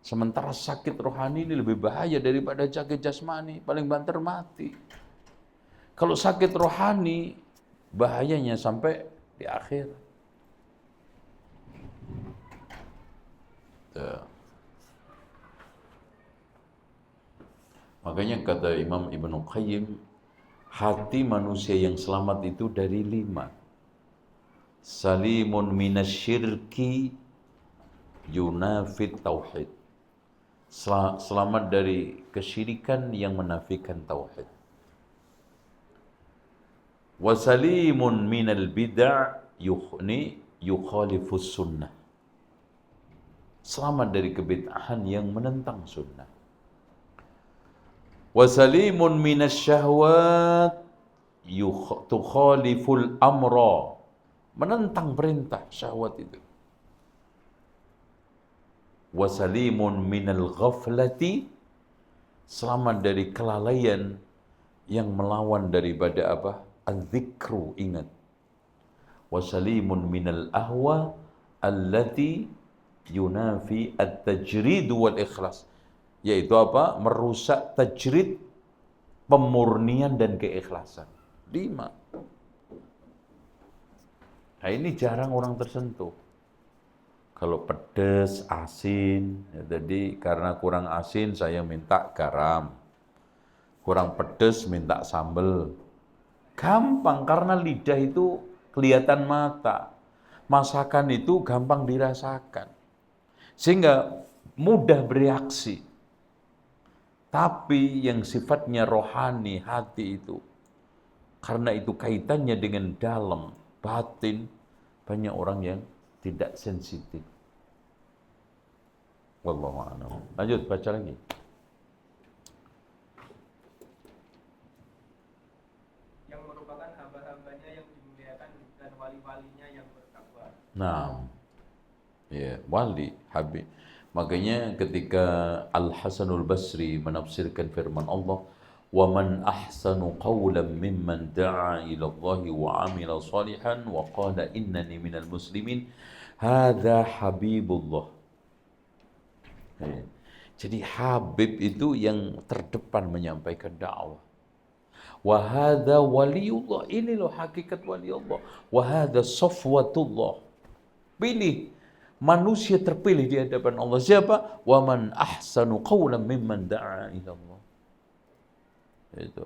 Sementara sakit rohani ini lebih bahaya daripada sakit jasmani, paling banter mati. Kalau sakit rohani, bahayanya sampai di akhir. Tuh. Makanya kata Imam Ibnu Qayyim, hati manusia yang selamat itu dari 5. Salimun minasyirki yunafit tauhid. Selamat dari kesyirikan yang menafikan tauhid. Wasalimun minal bid'ah yukhalifus sunnah. Selamat dari kebid'ahan yang menentang sunnah. Wasalimun minasyahwat tukhaliful amra. Menentang perintah syahwat itu. Wasalimun minal ghaflati. Selamat dari kelalaian yang melawan daripada apa? Al-dzikru, ingat. Wasalimun minal ahwa allati yunafi at-tajrid wal ikhlas. Yaitu apa? Merusak tajrid, pemurnian dan keikhlasan. 5. Nah ini jarang orang tersentuh. Kalau pedas, asin, ya, jadi karena kurang asin saya minta garam. Kurang pedas minta sambal. Gampang karena lidah itu kelihatan mata. Masakan itu gampang dirasakan. Sehingga mudah bereaksi. Tapi yang sifatnya rohani, hati itu, karena itu kaitannya dengan dalam, batin, banyak orang yang tidak sensitif. Wallahu a'lam. Lanjut, baca lagi. Yang merupakan hamba-hambanya yang dimuliakan dan wali-walinya yang bertakwa. Nah, ya, wali, habib. Makanya ketika Al-Hasanul Basri menafsirkan firman Allah, وَمَنْ أَحْسَنُ قَوْلًا مِمَّنْ دَعَا إِلَى اللَّهِ وَعَمِلَ صَالِحًا وَقَالَ إِنَّنِي مِنَ الْمُسْلِمِينَ هَذَا حَبِيبُ اللَّهِ. Jadi Habib itu yang terdepan menyampaikan dakwah. Wa hadza waliyullah, ini loh hakikat wali Allah. Wa hadza safwatullah. Pilih manusia terpilih di hadapan Allah siapa? Wa man ahsanu qawlan mimman da'a ila Allah. Itu.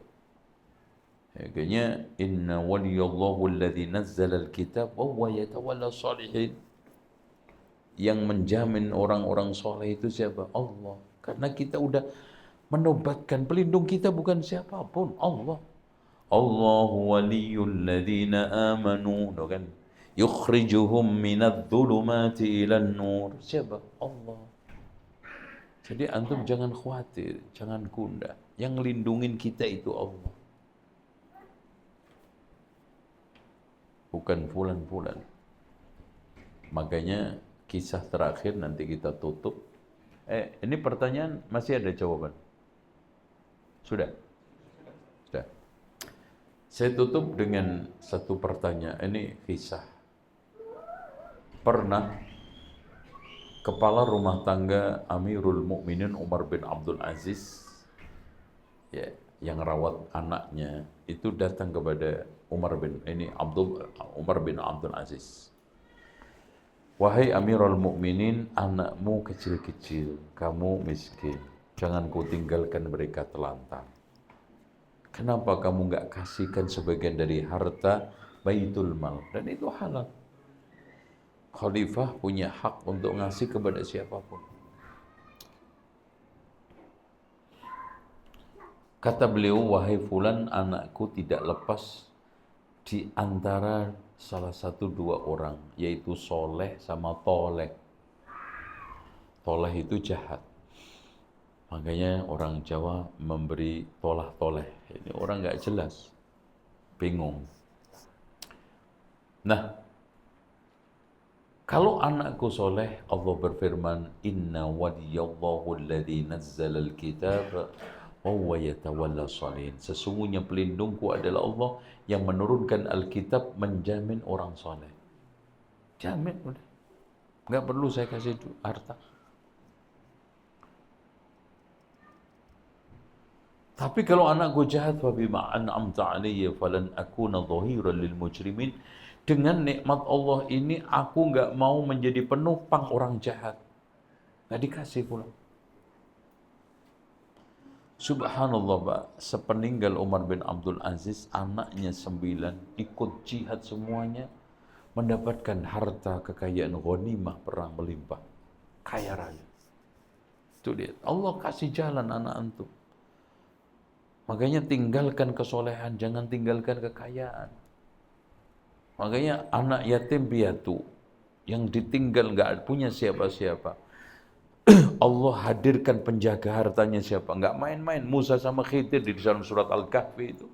Kayaknya inna waliyallahu alladhi nazzala alkitab wa huwa yatawalla salihin. Yang menjamin orang-orang soleh itu siapa? Allah. Karena kita udah menobatkan pelindung kita bukan siapapun, Allah. Allahu waliyul ladzina amanu, kan? Yukhrijuhum minadh dhulumati ilan nur. Siapa? Allah. Jadi antum jangan khawatir, jangan gundah. Yang lindungin kita itu Allah. Bukan fulan-fulan. Makanya kisah terakhir nanti kita tutup. Ini pertanyaan masih ada jawaban? Sudah? Sudah. Saya tutup dengan satu pertanyaan. Ini kisah. Pernah kepala rumah tangga Amirul Mukminin Umar bin Abdul Aziz, ya, yang rawat anaknya, itu datang kepada Umar bin Abdul Aziz. Wahai Amirul Mukminin, anakmu kecil-kecil, kamu miskin, jangan kau tinggalkan mereka telantar. Kenapa kamu nggak kasihkan sebagian dari harta Baitul Mal? Dan itu halal. Khalifah punya hak untuk ngasih kepada siapapun. Kata beliau, wahai fulan, anakku tidak lepas di antara salah satu dua orang, yaitu soleh sama toleh. Toleh itu jahat. Makanya orang Jawa memberi tolah-toleh. Ini orang nggak jelas, bingung. Nah, kalau anakku soleh, Allah berfirman, Inna waliyallahu alladhi nazzala al-kitab wa huwa yatawalla salihin. Sesungguhnya pelindungku adalah Allah yang menurunkan Alkitab, menjamin orang soleh. Jamin, udah. Nggak perlu saya kasih harta. Tapi kalau anakku jahat, fa bima an'amta alayya falan akuna dhahiran lil mujrimin. Dengan nikmat Allah ini aku nggak mau menjadi penopang orang jahat. Nggak dikasih pula. Subhanallah, Pak, sepeninggal Umar bin Abdul Aziz, anaknya 9 ikut jihad semuanya, mendapatkan harta kekayaan ghanimah perang melimpah. Kaya raya. Itu dia. Allah kasih jalan anak antum. Makanya tinggalkan kesolehan, jangan tinggalkan kekayaan. Makanya anak yatim piatu yang ditinggal nggak punya siapa-siapa, Allah hadirkan penjaga hartanya siapa? Nggak main-main. Musa sama Khidir di dalam surat Al-Kahfi itu.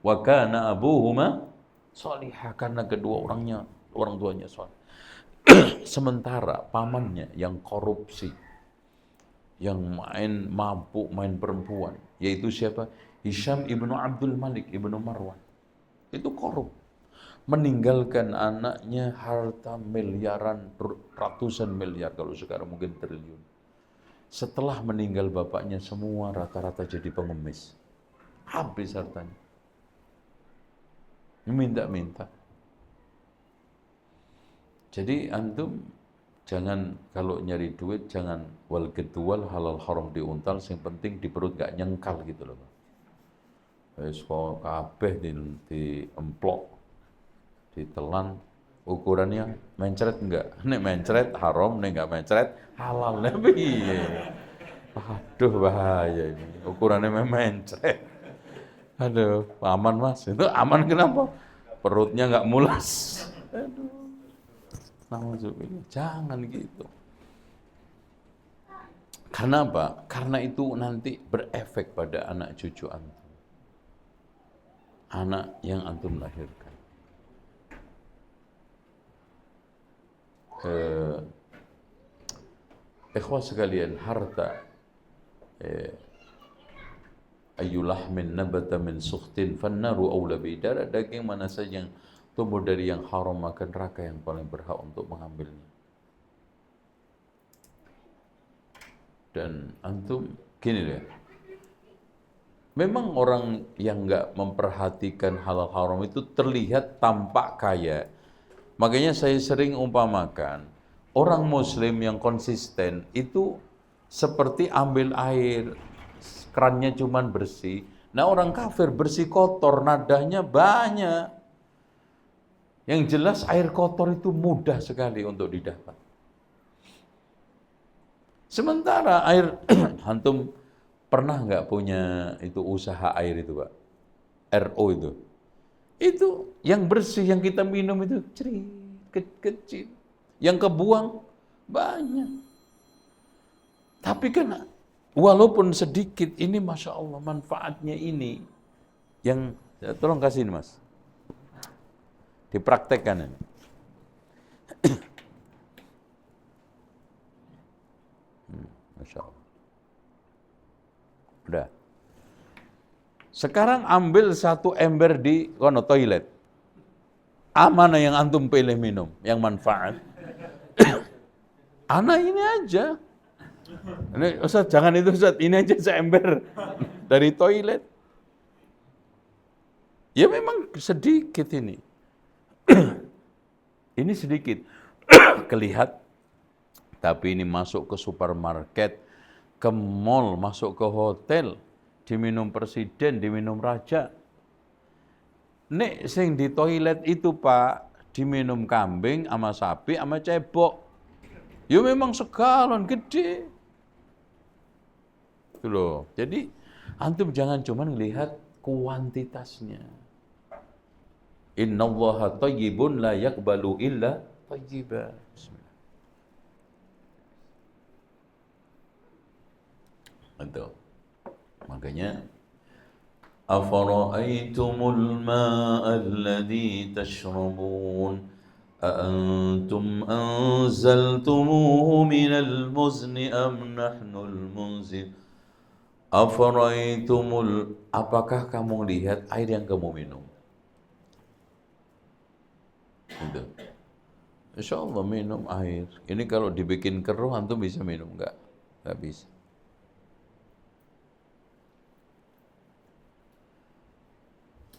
Wa kana abuhuma salihah, karena kedua orang tuanya saleh. Sementara pamannya yang korupsi, yang main mabuk, main perempuan, yaitu siapa? Hisham ibnu Abdul Malik ibnu Marwan. Itu korup. Meninggalkan anaknya harta miliaran, ratusan miliar, kalau sekarang mungkin triliun. Setelah meninggal bapaknya, semua rata-rata jadi pengemis. Habis hartanya. Minta-minta. Jadi antum jangan, kalau nyari duit, jangan wal gedual halal haram diuntal, yang penting di perut gak nyengkal gitu loh. Wis kok kabeh di emplok, ditelan, ukurannya mencret enggak? Nek mencret haram, nek enggak mencret halal. Nek piye? Aduh, bahaya ini. Ukurannya mencret. Aduh, aman Mas. Itu aman kenapa? Perutnya enggak mulas. Aduh. Nauzubillah. Jangan gitu. Karena apa? Karena itu nanti berefek pada anak cucu antum. Anak yang antum lahirkan. Ikhwah sekalian, harta Ayyulahmin nabata min sukhtin fannaru awla bi. Darah daging mana saja yang tumbuh dari yang haram, maka neraka yang paling berhak untuk mengambilnya. Dan antum gini deh, memang orang yang nggak memperhatikan halal haram itu terlihat tampak kaya. Makanya saya sering umpamakan, orang muslim yang konsisten itu seperti ambil air, kerannya cuman bersih. Nah orang kafir bersih kotor, nadahnya banyak. Yang jelas air kotor itu mudah sekali untuk didapat. Sementara air, antum pernah nggak punya itu usaha air itu Pak? RO itu. Itu yang bersih, yang kita minum itu kecil. Yang kebuang banyak. Tapi kan walaupun sedikit, ini Masya Allah manfaatnya ini. Yang, tolong kasih ini Mas. Dipraktekkan ini. Masya Allah. Udah. Sekarang ambil satu ember di toilet. Mana yang antum pilih minum? Yang manfaat? Ana ini aja. Ini, Ustaz, jangan itu Ustaz, ini aja seember dari toilet. Ya memang sedikit ini. Ini sedikit. Kelihat. Tapi ini masuk ke supermarket, ke mall, masuk ke hotel, diminum presiden, diminum raja. Nek sing di toilet itu Pak, diminum kambing, sama sapi, sama cebok. Ya memang segalon gede. Itu loh. Jadi antum jangan cuma melihat kuantitasnya. Innallaha thayyibun la yaqbalu illa thayyiba. Bismillah. Itu. Makanya afara'aitumul ma'a alladhi tashrabun أأنتم أنزلتموه من المزن أم نحن المنزل Afaraitumul, apakah kamu lihat air yang kamu minum? Gitu. Insya Allah minum air. Ini kalau dibikin keruh, antum bisa minum? Enggak? Enggak bisa.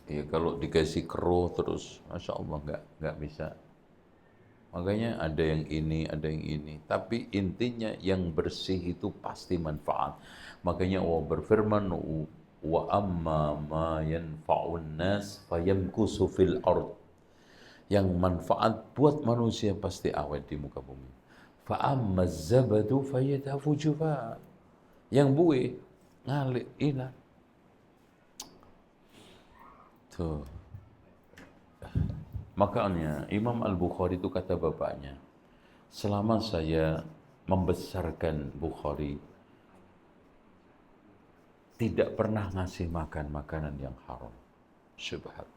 Ya kalau dikasih keruh terus, Masya Allah enggak bisa. Makanya ada yang ini, ada yang ini. Tapi intinya yang bersih itu pasti manfaat. Makanya Allah berfirman, wa amma ma yanfa'un nas fayamkusu fil ard. Yang manfaat buat manusia pasti awet di muka bumi. Fa amma zabadu fayadhafu jufa. Yang buih ngalir hilang. Tuh. Makanya Imam Al-Bukhari itu kata bapaknya, selama saya membesarkan Bukhari, tidak pernah ngasih makan makanan yang haram. Subhan.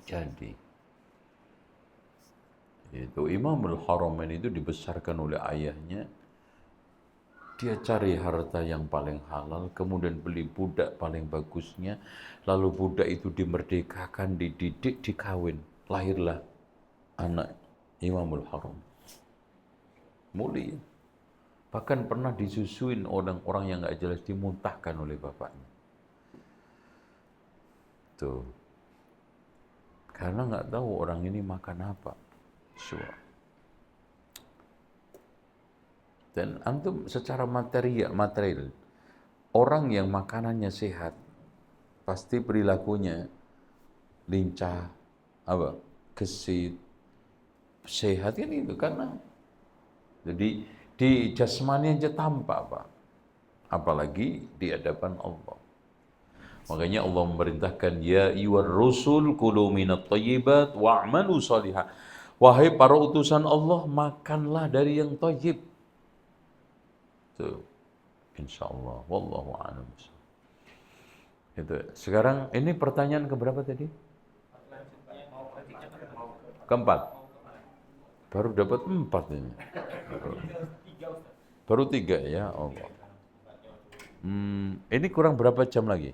Jadi, itu Imam Al-Haramain itu dibesarkan oleh ayahnya. Dia cari harta yang paling halal, kemudian beli budak paling bagusnya, lalu budak itu dimerdekakan, dididik, dikawin. Lahirlah anak Imamul Haram. Mulia. Bahkan pernah disusuin orang-orang yang nggak jelas, dimuntahkan oleh bapaknya. Tuh. Karena nggak tahu orang ini makan apa. Dan antum secara material, orang yang makanannya sehat, pasti perilakunya lincah, gesit, sehat kan itu karena. Jadi di jasmani aja tampak Pak, apalagi di hadapan Allah. Makanya Allah memerintahkan, ya ayyuhar rusul kulu minat thayyibat wa'malu shalihah. Wahai para utusan Allah, makanlah dari yang thayyib. Tuh, insyaallah, wallahu a'lam. Itu. Sekarang ini pertanyaan keberapa tadi? Keempat. Baru dapat 4 ini. Baru 3 ya Allah. Ini kurang berapa jam lagi?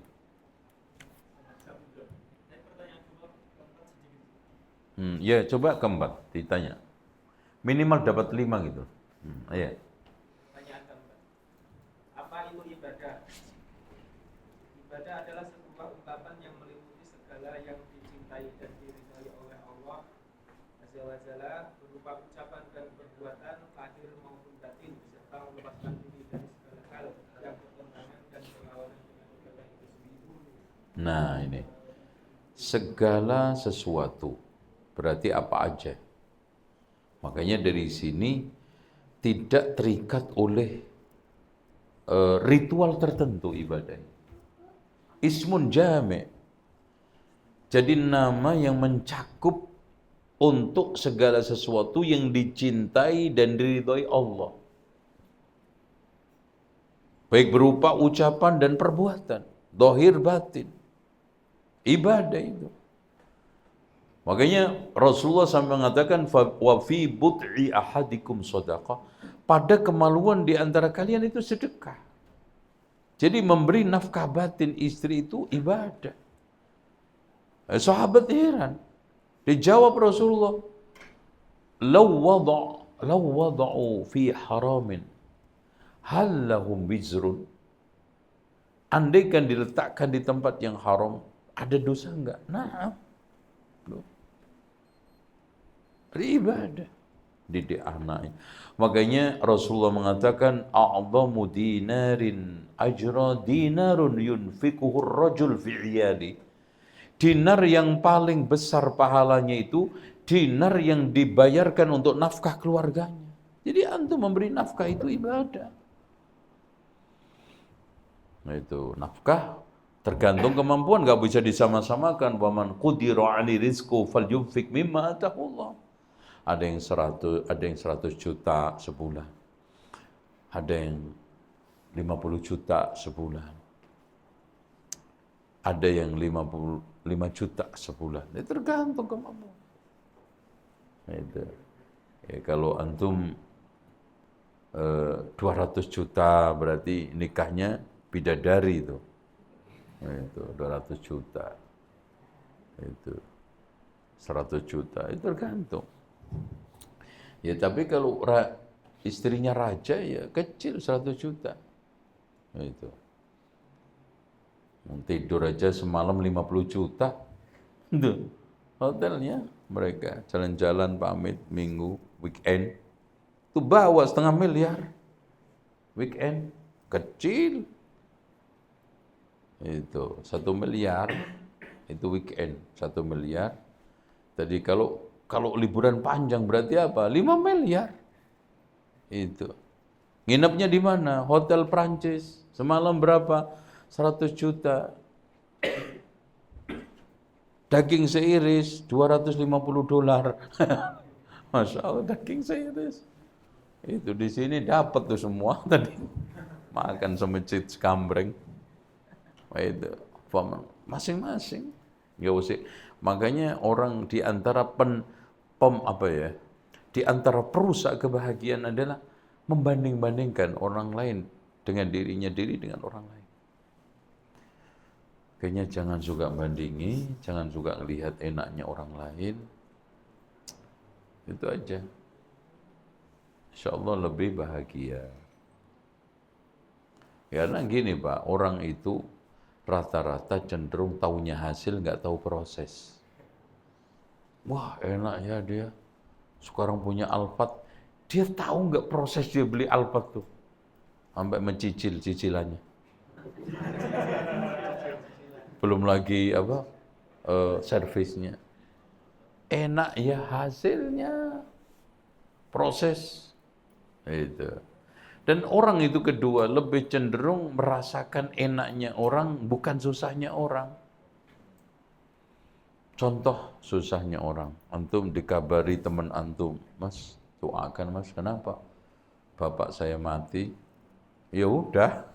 Ya coba keempat ditanya. Minimal dapat 5 gitu. Iya. Pertanyaan keempat. Apa itu ibadah? Ibadah adalah sebuah ungkapan yang meliputi segala yang dicintai dan diridhai oleh Allah Azza wa Jalla berupa ucapan dan perbuatan lahir maupun batin serta melepaskan diri dari segala hal yang bertentangan dan berlawanan dengan ibadah itu sendiri. Nah ini segala sesuatu berarti apa aja. Makanya dari sini tidak terikat oleh ritual tertentu ibadah. Ismun jami'. Jadi nama yang mencakup untuk segala sesuatu yang dicintai dan diridhai Allah. Baik berupa ucapan dan perbuatan, zahir batin. Ibadah itu. Makanya Rasulullah sampai mengatakan wa fi bud'i ahadikum shadaqah. Pada kemaluan di antara kalian itu sedekah. Jadi memberi nafkah batin istri itu ibadah. Sahabat heran. Dijawab Rasulullah, law wada'u fi haramin hal lahum wizrun. Andaikan diletakkan di tempat yang haram, ada dosa enggak? Nah, beribadah, didik anaknya. Makanya Rasulullah mengatakan a'dhamu dinarin ajra dinarun yunfikuhu ar-rajul fi iyali. Dinar yang paling besar pahalanya itu dinar yang dibayarkan untuk nafkah keluarganya. Jadi antum memberi nafkah itu ibadah. Nah, itu nafkah tergantung kemampuan, enggak bisa disama-samakan. Wa man qudira 'alaihi rizquhu falyunfik mimma atahullah. Ada yang 100 juta sebulan. Ada yang 50 juta sebulan. Ada yang 55 juta sebulan. Itu tergantung kemampuan. Itu. Ya, kalau antum 200 juta berarti nikahnya bidadari itu. Itu 200 juta. Itu 100 juta. Itu tergantung. Ya tapi kalau istrinya raja ya kecil 100 juta. Itu. Tidur aja semalam 50 juta. Itu. Hotelnya mereka jalan-jalan pamit minggu, weekend. Itu bawa 0,5 miliar. Weekend kecil. Itu 1 miliar itu weekend 1 miliar. Tadi kalau liburan panjang berarti apa? 5 miliar. Itu. Nginepnya di mana? Hotel Prancis. Semalam berapa? 100 juta. Daging seiris $250. Masya Allah, daging seiris. Itu di sini dapat tuh semua tadi. Makan semecit sekambreng. Itu masing-masing. Enggak usah. Makanya orang di antara di antara perusak kebahagiaan adalah membanding-bandingkan orang lain dengan dirinya dengan orang lain. Kayaknya jangan suka bandingi, jangan suka melihat enaknya orang lain. Itu aja. Insyaallah lebih bahagia. Karena gini Pak, orang itu rata-rata cenderung taunya hasil, nggak tahu proses. Wah enak ya dia, sekarang punya Alphard, dia tahu nggak proses dia beli Alphard tuh, sampai mencicil cicilannya. Belum lagi servisnya. Enak ya hasilnya, proses itu. Dan orang itu kedua lebih cenderung merasakan enaknya orang, bukan susahnya orang. Contoh susahnya orang, antum dikabari teman antum, Mas doakan Mas, kenapa? Bapak saya mati. Ya udah.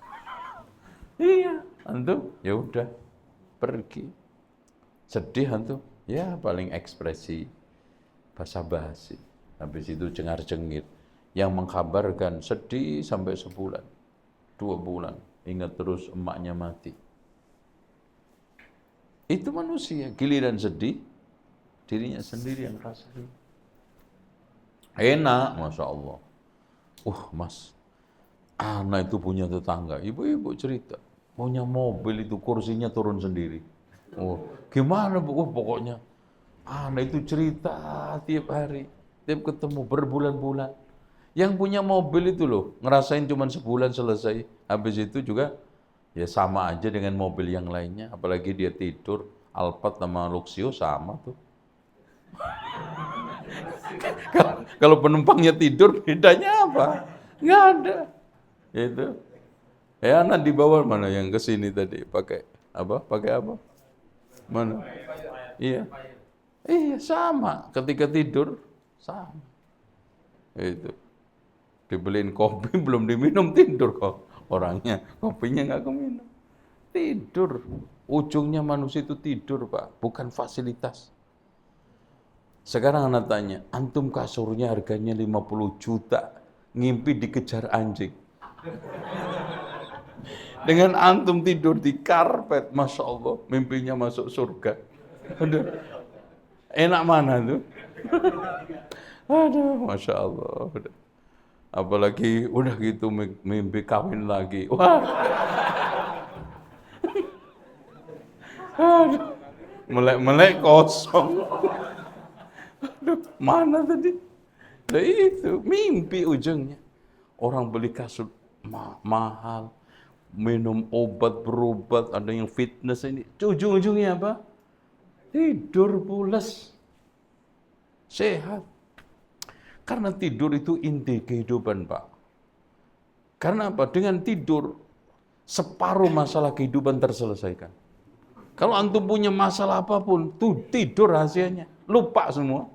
Iya, antum ya udah pergi. Sedih antum, ya paling ekspresi basa-basi. Habis itu cengar-cengir. Yang mengkabarkan sedih sampai sebulan, 2 bulan. ingat terus emaknya mati. Itu manusia, giliran sedih, dirinya sendiri yang rasain. Enak, Masya Allah. Mas, anak itu punya tetangga, ibu-ibu cerita, punya mobil itu kursinya turun sendiri. Gimana Bu? Pokoknya anak itu cerita tiap hari, tiap ketemu berbulan-bulan. Yang punya mobil itu loh, ngerasain cuma sebulan selesai. Habis itu juga ya sama aja dengan mobil yang lainnya. Apalagi dia tidur, Alphard sama Luxio sama tuh. Kalau penumpangnya tidur, bedanya apa? Nggak ada. Itu. Anak di bawah mana yang kesini tadi? Pakai apa? Mana? Iya. Iya, sama. Ketika tidur, sama. Itu. Dibeliin kopi, belum diminum, tidur kok. Orangnya, kopinya nggak keminum. Tidur. Ujungnya manusia itu tidur, Pak. Bukan fasilitas. Sekarang anak tanya, antum kasurnya harganya 50 juta. Ngimpi dikejar anjing. Dengan antum tidur di karpet, Masya Allah, mimpinya masuk surga. Aduh, enak mana tuh? Aduh, Masya Allah. Apalagi udah gitu mimpi kawin lagi. Wah. Aduh, melek kosong. Aduh, mana tadi? Nah itu, mimpi ujungnya. Orang beli kasur mahal, minum obat berobat, ada yang fitness ini. Ujung-ujungnya apa? Tidur pulas. Sehat. Karena tidur itu inti kehidupan, Pak. Karena apa? Dengan tidur, separuh masalah kehidupan terselesaikan. Kalau antum punya masalah apapun, tuh tidur rahasianya. Lupa semua.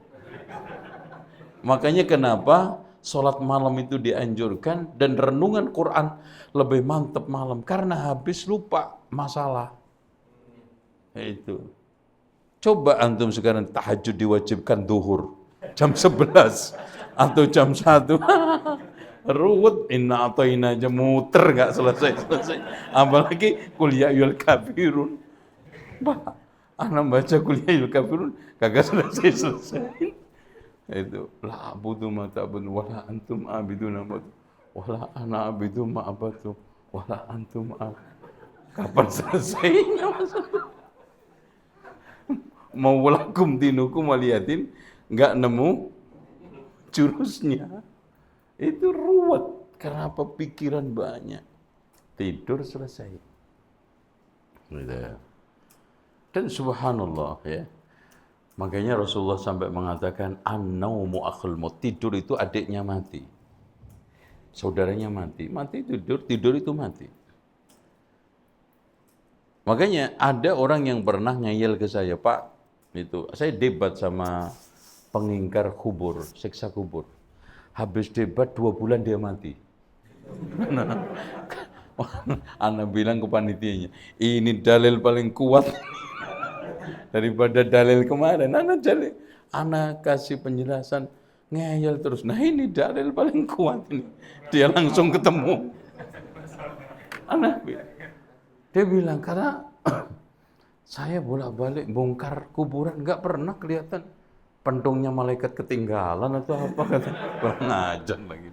Makanya kenapa sholat malam itu dianjurkan dan renungan Quran lebih mantap malam. Karena habis lupa masalah. Itu. Coba antum sekarang tahajud diwajibkan duhur. Jam 11 atau jam 1. Ruwet, inna atoina aja muter gak selesai-selesai. Apalagi kuliah yul kafirun. Pak, anak baca kuliah yul kafirun kagak selesai-selesai. Itu la abudu ma ta'budun wala antum abiduna ma wala ana abidu ma abatu wala antum kapan selesainya maksudnya? Mau lakum dinukum waliyatin enggak nemu jurusnya. Itu ruwet karena apa? Pikiran banyak. Tidur selesai. Dan subhanallah ya. Makanya Rasulullah sampai mengatakan an-naumu akhul maut. Tidur itu adiknya mati. Saudaranya mati. Mati tidur itu mati. Makanya ada orang yang pernah ngeyel ke saya, Pak, itu saya debat sama pengingkar kubur, siksa kubur. Habis debat 2 bulan dia mati. Anak bilang ke panitianya, ini dalil paling kuat daripada dalil kemarin. Anak kasih penjelasan, ngeyel terus. Nah ini dalil paling kuat ini. Dia langsung ketemu. Dia bilang, karena saya bolak-balik bongkar kuburan, nggak pernah kelihatan pentungnya malaikat ketinggalan atau apa, kata kurang ajar lagi.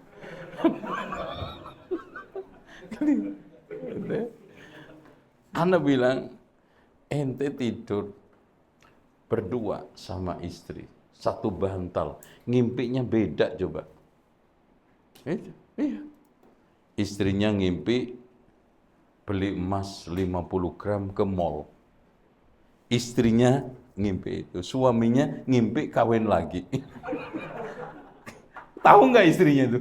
Anak bilang, ente tidur berdua sama istri, satu bantal, ngimpinya beda coba. Iya. Istrinya ngimpi beli emas 50 gram ke mall. Istrinya ngimpi itu, suaminya ngimpi kawin lagi. Tahu nggak istrinya itu?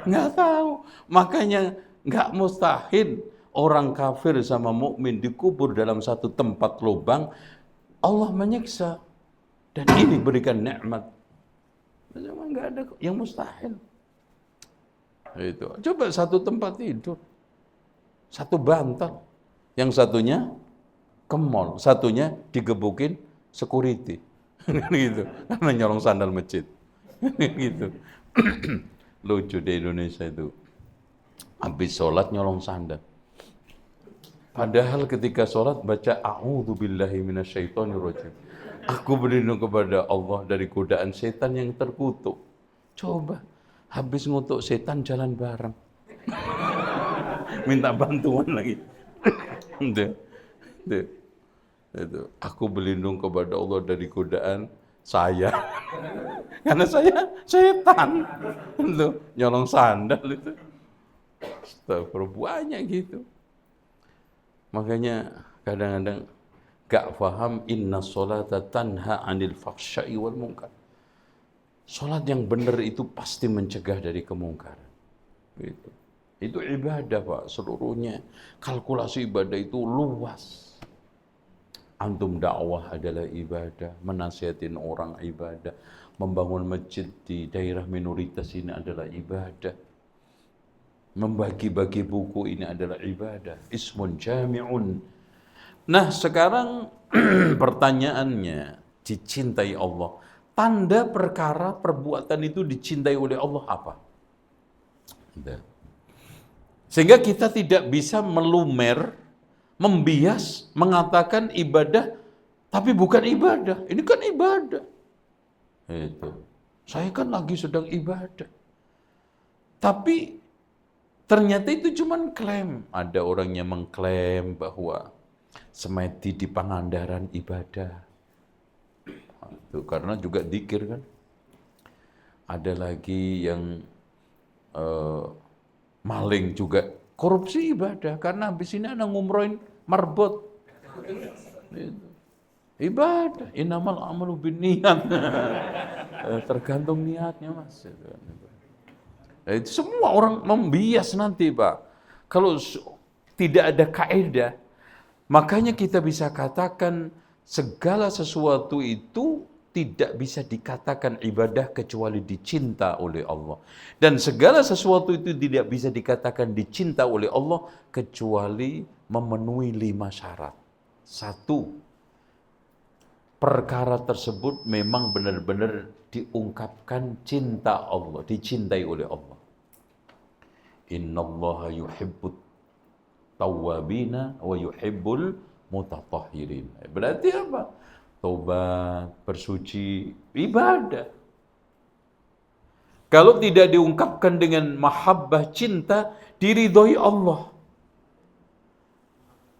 Nggak tahu. Makanya nggak mustahil orang kafir sama mukmin dikubur dalam satu tempat lubang, Allah menyiksa. Dan ini berikan nikmat. Memang nggak ada yang mustahil. Itu. Coba satu tempat tidur, satu bantal, yang satunya ke mall, satunya digebukin security, gitu, karena nyolong sandal masjid, gitu. Lucu di Indonesia itu, habis sholat nyolong sandal, Padahal ketika sholat baca a'udzubillahi minasyaitonirrajim. Aku berlindung kepada Allah dari godaan setan yang terkutuk. Coba, habis ngutuk setan jalan bareng. Minta bantuan lagi. Itu. Aku berlindung kepada Allah dari godaan saya. Karena saya setan. Itu, nyolong sandal itu. Astagfirullah, banyak gitu. Makanya kadang-kadang gak paham inna sholata tanha anil fahsya'i wal munkar. Sholat yang benar itu pasti mencegah dari kemungkaran. Gitu. Itu ibadah Pak, seluruhnya. Kalkulasi ibadah itu luas. Antum dakwah adalah ibadah, menasihatin orang ibadah, membangun masjid di daerah minoritas ini adalah ibadah. Membagi-bagi buku ini adalah ibadah. Ismun jami'un. Nah sekarang pertanyaannya, dicintai Allah. Tanda perkara perbuatan itu dicintai oleh Allah apa? Sehingga kita tidak bisa melumer, membias, mengatakan ibadah, tapi bukan ibadah. Ini kan ibadah. Itu. Saya kan lagi sedang ibadah. Tapi ternyata itu cuma klaim. Ada orang yang mengklaim bahwa semedi di Pangandaran ibadah. Itu karena juga dzikir kan. Ada lagi yang maling juga korupsi ibadah karena habis ini ada ngumroin marbot. Itu. Ibadah. Innamal amalu binniyat. Tergantung niatnya Mas. Itu semua orang membias nanti Pak. Kalau tidak ada kaidah, makanya kita bisa katakan segala sesuatu itu tidak bisa dikatakan ibadah kecuali dicinta oleh Allah. Dan segala sesuatu itu tidak bisa dikatakan dicinta oleh Allah kecuali memenuhi 5 syarat. 1, perkara tersebut memang benar-benar diungkapkan cinta Allah, dicintai oleh Allah. Innallaha yuhibbut tawwabina wa yuhibbul mutatahhirin. Berarti apa? Taubat, bersuci, ibadah. Kalau tidak diungkapkan dengan mahabbah, cinta, diridhoi Allah.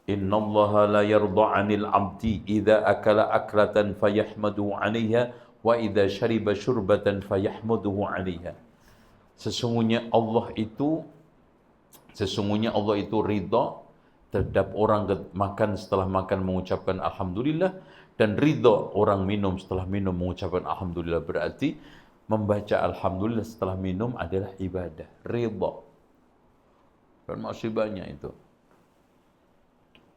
Innallaha la yarda 'anil 'abdi idza akala aklatan fayahmadu 'alaiha wa idza syariba syurbatan fayahmaduhu 'alaiha. Sesungguhnya Allah itu ridha terhadap orang makan setelah makan mengucapkan alhamdulillah, dan ridha orang minum setelah minum mengucapkan alhamdulillah. Berarti membaca alhamdulillah setelah minum adalah ibadah, ridha. Dan masih banyak itu.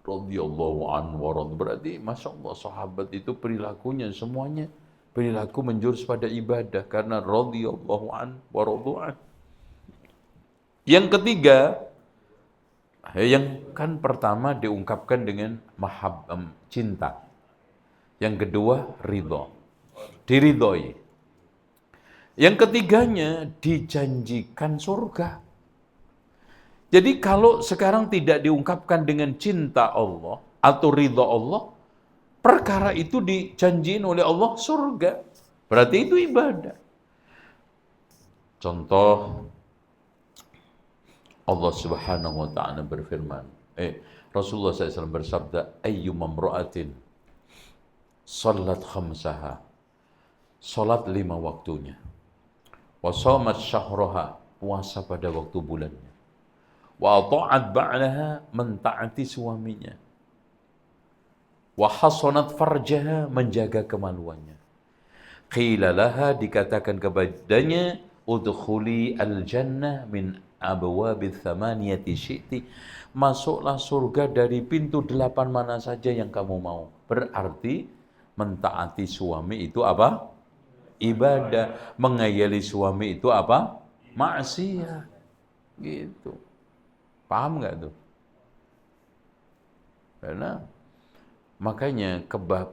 Radhiyallahu anhu wa rad. Berarti Masya Allah sahabat itu perilakunya semuanya perilaku menjurus pada ibadah karena radhiyallahu anhu wa radu'. Yang ketiga, yang kan pertama diungkapkan dengan cinta. Yang kedua, ridho. Diridhoi. Yang ketiganya, dijanjikan surga. Jadi kalau sekarang tidak diungkapkan dengan cinta Allah atau ridho Allah, perkara itu dijanjiin oleh Allah surga. Berarti itu ibadah. Contoh, Allah Subhanahu wa ta'ala berfirman, Rasulullah SAW bersabda, ayyuma imra'atin salat khamsaha, salat 5 waktunya, wa shamat syahraha, puasa pada waktu bulannya, wa ata'at ba'laha, mentaati suaminya, wa hasanat farjaha, menjaga kemaluannya, qila laha, dikatakan kepadanya, udkhuli al-jannah min abwabits thamaniyati syi'ti, masuklah surga dari pintu 8 mana saja yang kamu mau. Berarti mentaati suami itu apa? Ibadah. Mengayali suami itu apa? Maksiat. Gitu. Paham nggak tuh? Karena makanya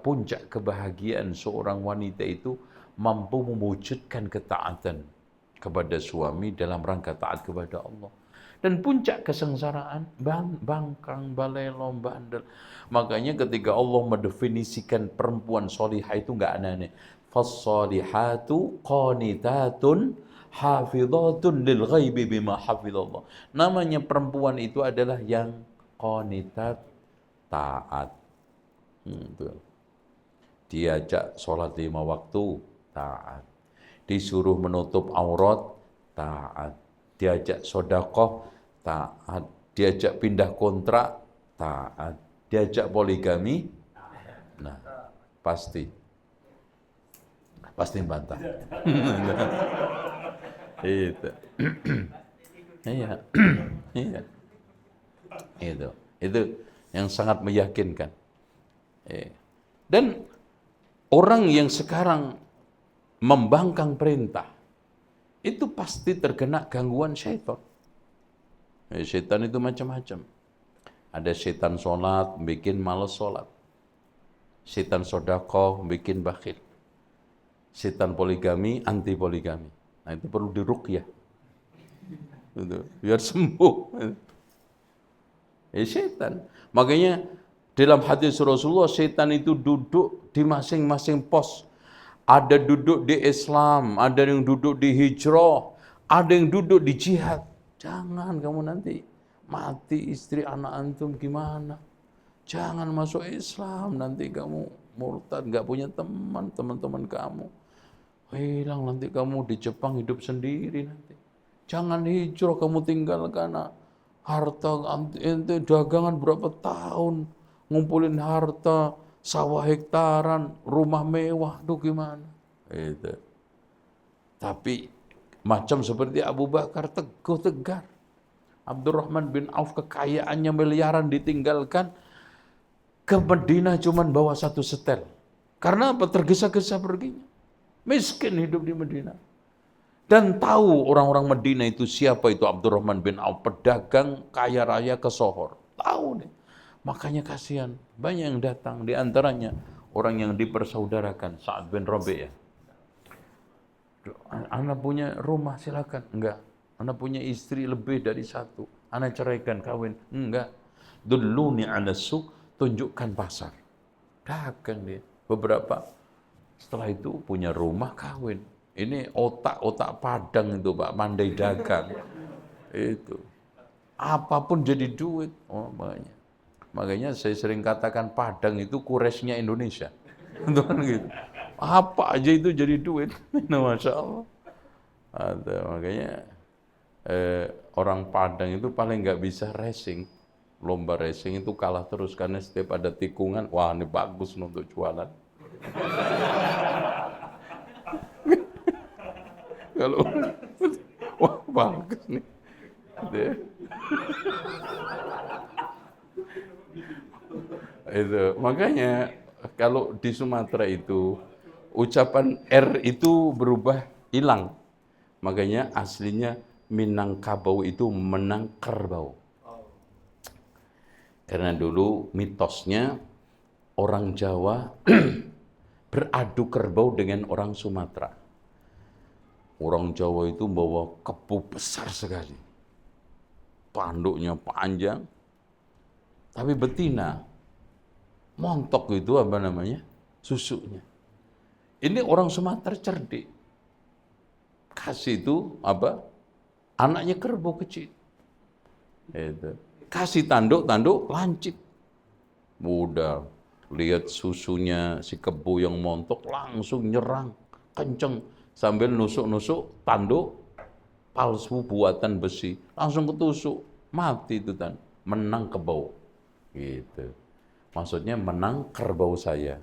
puncak kebahagiaan seorang wanita itu mampu mewujudkan ketaatan kepada suami dalam rangka taat kepada Allah. Dan puncak kesengsaraan, bangkang, balelo, bandel. Makanya ketika Allah mendefinisikan perempuan solihah itu enggak aneh-aneh. Fas-solihatu qanitatun hafidhatun lil ghaibi bima hafidhallah. Namanya perempuan itu adalah yang qanitat, taat. Diajak sholat 5 waktu, taat. Disuruh menutup aurat, taat. Diajak sedekah, taat. Diajak pindah kontrak, taat. Diajak poligami, nah pasti bantah. Itu. Iya. Iya. Itu yang sangat meyakinkan. Dan orang yang sekarang membangkang perintah itu pasti terkena gangguan syaitan. Syaitan itu macam-macam. Ada syaitan sholat, bikin malas sholat. Syaitan sedekah, bikin bakhil. Syaitan poligami, anti poligami. Nah itu perlu diruqyah. Biar sembuh. Syaitan. Makanya dalam hadis Rasulullah, syaitan itu duduk di masing-masing pos. Ada duduk di Islam, ada yang duduk di hijrah, ada yang duduk di jihad. Jangan kamu nanti mati istri anak antum gimana? Jangan masuk Islam, nanti kamu murtad, gak punya teman-teman kamu. Hilang nanti kamu di Jepang hidup sendiri nanti. Jangan hijrah, kamu tinggalkan harta ente dagangan berapa tahun, ngumpulin harta, sawah hektaran, rumah mewah, tuh gimana? Itu. Tapi macam seperti Abu Bakar teguh tegar. Abdurrahman bin Auf kekayaannya miliaran ditinggalkan, ke Madinah cuman bawa 1 setel. Karena apa? Tergesa-gesa perginya. Miskin hidup di Madinah. Dan tahu orang-orang Madinah itu siapa itu Abdurrahman bin Auf, pedagang kaya raya ke Sohor. Tahu nih. Makanya kasihan, banyak yang datang, di antaranya orang yang dipersaudarakan, Sa'ad bin Rabi'. Anak punya rumah silakan, enggak. Anak punya istri lebih dari 1, anak ceraikan, kawin, enggak. Dulluni 'ala suq, tunjukkan pasar. Dagang dia. Beberapa setelah itu punya rumah, kawin. Ini otak-otak Padang itu Pak, pandai dagang. Itu. Apapun jadi duit. Oh, makanya saya sering katakan Padang itu Quraisynya Indonesia. Gitu. Apa aja itu jadi duit. Masya Allah. Makanya orang Padang itu paling nggak bisa racing. Lomba racing itu kalah terus karena setiap ada tikungan, wah ini bagus untuk jualan. Kalau wah bagus nih. Itu makanya kalau di Sumatera itu ucapan R itu berubah, hilang. Makanya aslinya Minangkabau itu menang kerbau. Karena dulu mitosnya orang Jawa beradu kerbau dengan orang Sumatera. Orang Jawa itu bawa kebu besar sekali. Tanduknya panjang. Tapi betina. Montok itu apa namanya? Susunya. Ini orang Sumatera cerdik. Kasih itu apa? Anaknya kerbau kecil. Itu. Kasih tanduk lancip. Mudah. Lihat susunya si kebu yang montok langsung nyerang. Kenceng. Sambil nusuk-nusuk tanduk palsu buatan besi. Langsung ketusuk. Mati itu tan. Menang kebau. Gitu. Maksudnya menang kerbau saya.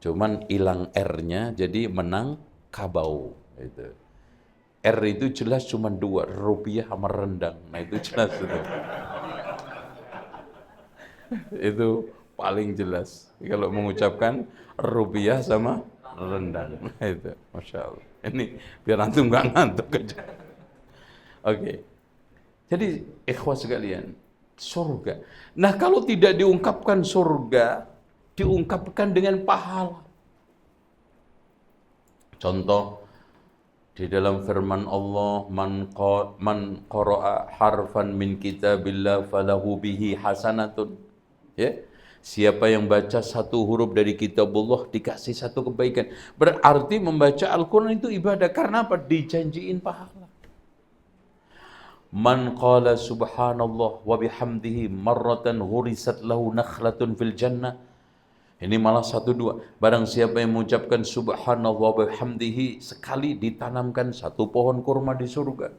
Cuman hilang R-nya jadi menang kabau. Gitu. R itu jelas cuma 2, rupiah sama rendang. Nah itu jelas itu. Itu paling jelas. Kalau mengucapkan rupiah sama rendang. Nah itu, Masya Allah. Ini biar antum nggak ngantuk aja. Oke. Jadi ikhwah sekalian, surga. Nah kalau tidak diungkapkan surga, diungkapkan dengan pahala. Contoh, Di dalam firman Allah, man qara'a harfan min kitabillah falahu bihi hasanatun. Ya. Siapa yang baca satu huruf dari kitabullah dikasih satu kebaikan. Berarti membaca Al-Quran itu ibadah. Karena apa? Dijanjiin pahala. Man qala subhanallah wa bihamdihi marratan ghurisat lahu nakhlatun fil jannah. Ini malah 1-2. Barang siapa yang mengucapkan subhanallah wa bihamdihi sekali ditanamkan satu pohon kurma di surga.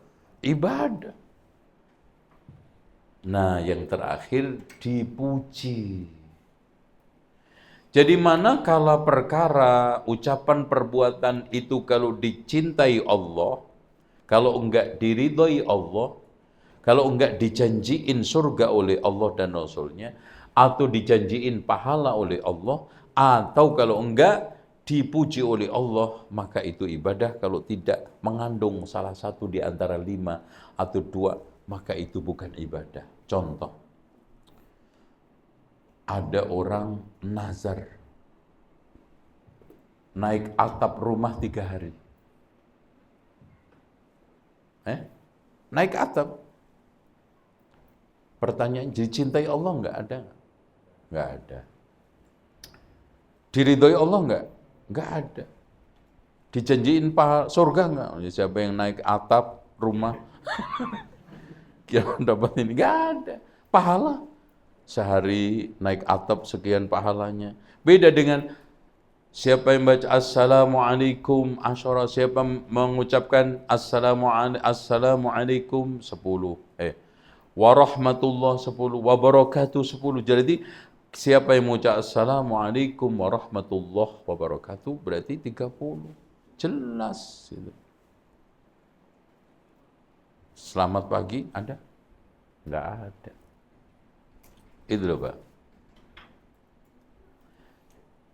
Ibadah. Nah, yang terakhir dipuji. Jadi manakala perkara ucapan perbuatan itu kalau dicintai Allah, kalau enggak diridhoi Allah, kalau enggak dijanjiin surga oleh Allah dan Rasulnya, atau dijanjiin pahala oleh Allah, atau kalau enggak dipuji oleh Allah, maka itu ibadah. Kalau tidak mengandung salah satu di antara 5 atau 2, maka itu bukan ibadah. Contoh, ada orang nazar naik atap rumah 3 hari. Naik atap. Pertanyaan, dicintai Allah enggak? Ada enggak? Enggak ada. Diridhoi Allah enggak? Enggak ada. Dijanjiin surga enggak? Siapa yang naik atap rumah kira dapat ini? Enggak ada. Pahala sehari naik atap sekian pahalanya. Beda dengan siapa yang baca assalamualaikum asyara, siapa mengucapkan assalamualaikum 10, warahmatullah 10, wabarakatuh 10. Jadi siapa yang mengucap assalamualaikum warahmatullah wabarakatuh berarti 30. Jelas itu. Selamat pagi ada? Enggak ada. Itu loh, Pak.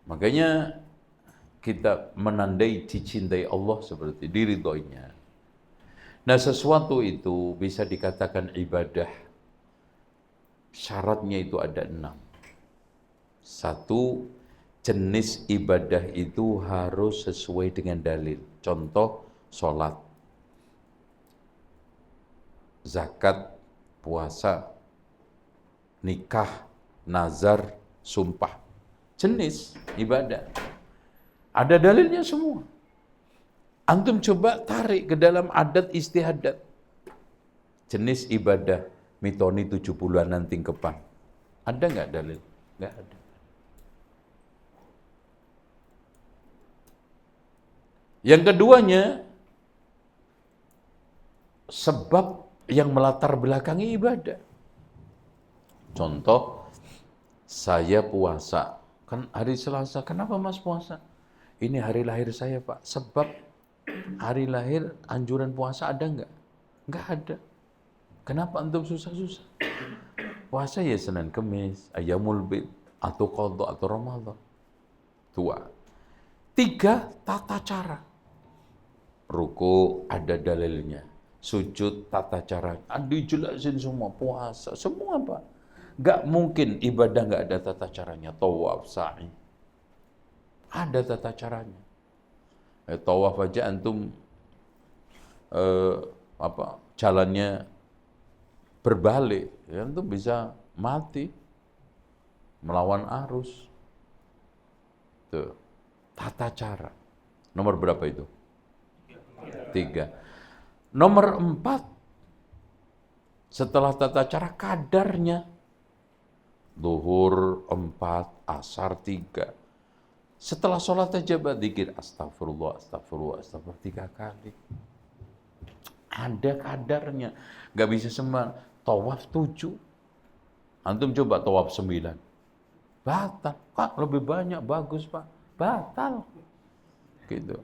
Makanya kita menandai dicintai Allah seperti diridhoinya. Nah, sesuatu itu bisa dikatakan ibadah. Syaratnya itu ada 6. 1, jenis ibadah itu harus sesuai dengan dalil. Contoh, sholat, zakat, puasa, nikah, nazar, sumpah. Jenis ibadah. Ada dalilnya semua. Antum coba tarik ke dalam adat istiadat. Jenis ibadah mitoni 70-an tingkepan. Ada nggak dalil? Nggak ada. Yang keduanya, sebab yang melatar belakangi ibadah. Contoh, saya puasa. Kan hari Selasa, kenapa Mas puasa? Ini hari lahir saya, Pak. Sebab hari lahir anjuran puasa ada nggak? Nggak ada. Kenapa antum susah-susah? Puasa ya Senin Kemis, Ayyamul Bid, atau Qadha atau Ramadan. 2. 3, tata cara. Ruku ada dalilnya. Sujud tata cara. Dijelasin semua, puasa, semua Pak. Nggak mungkin ibadah nggak ada tata caranya. Tawaf, sa'i. Ada tata caranya. Tawaf aja antum jalannya berbalik, ya, antum bisa mati melawan arus. Tuh, tata cara. Nomor berapa itu? 3. Nomor 4, setelah tata cara kadarnya. Zuhur 4, asar 3. Setelah sholat aja berzikir astagfirullah, astagfirullah, astagfirullah 3 kali. Ada kadarnya. Gak bisa sembarang. Tawaf 7. Antum coba tawaf 9. Batal. Pak, lebih banyak, bagus Pak. Batal. Gitu.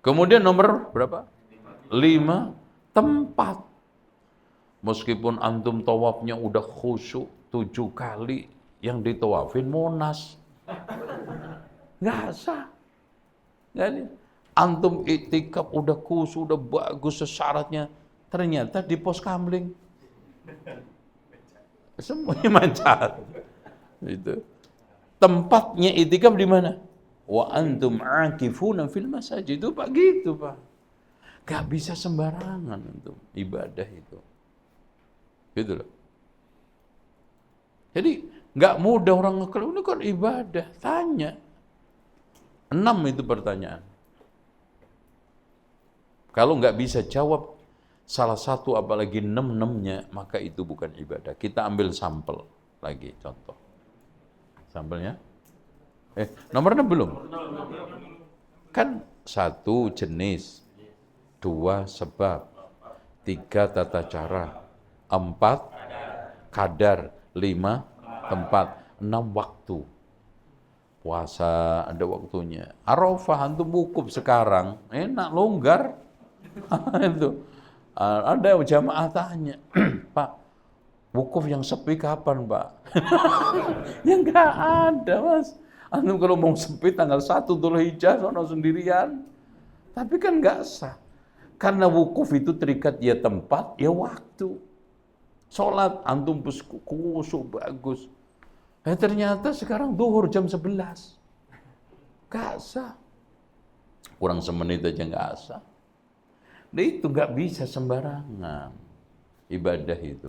Kemudian nomor berapa? 5, tempat. Meskipun antum tawafnya udah khusyuk 7 kali, yang ditawafin Monas. Nggak sah. Jadi, antum iktikaf udah khusyuk, udah bagus syaratnya, ternyata di pos kamling. Semuanya mancat. Itu. Tempatnya iktikaf di mana? wa antum aakifuna fil masajid. Itu Pak gitu, Pak. Gak bisa sembarangan untuk ibadah itu. Gitu loh. Jadi gak mudah orang ngeklaim ini kan ibadah. Tanya. 6 itu pertanyaan. Kalau nggak bisa jawab salah satu apalagi 6-6-nya, maka itu bukan ibadah. Kita ambil sampel lagi, contoh. Sampelnya? Nomor 6 belum? Kan 1 jenis, 2 sebab, 3 tata cara, 4 kadar, 5 tempat, 6 waktu. Puasa ada waktunya. Arafah antum wukuf sekarang, enak longgar. Itu ada jamaah tanya, Pak, wukuf yang sepi kapan, Pak? Ya nggak ada, Mas. Antum kalau mau sepi tanggal 1 Dzulhijjah sono sendirian. Tapi kan nggak sah. Karena wukuf itu terikat ya tempat, ya waktu. Sholat antum khusyuk bagus. Ternyata sekarang duhur jam 11. Nggak sah. Kurang semenit aja nggak sah. Nah itu nggak bisa sembarangan ibadah itu.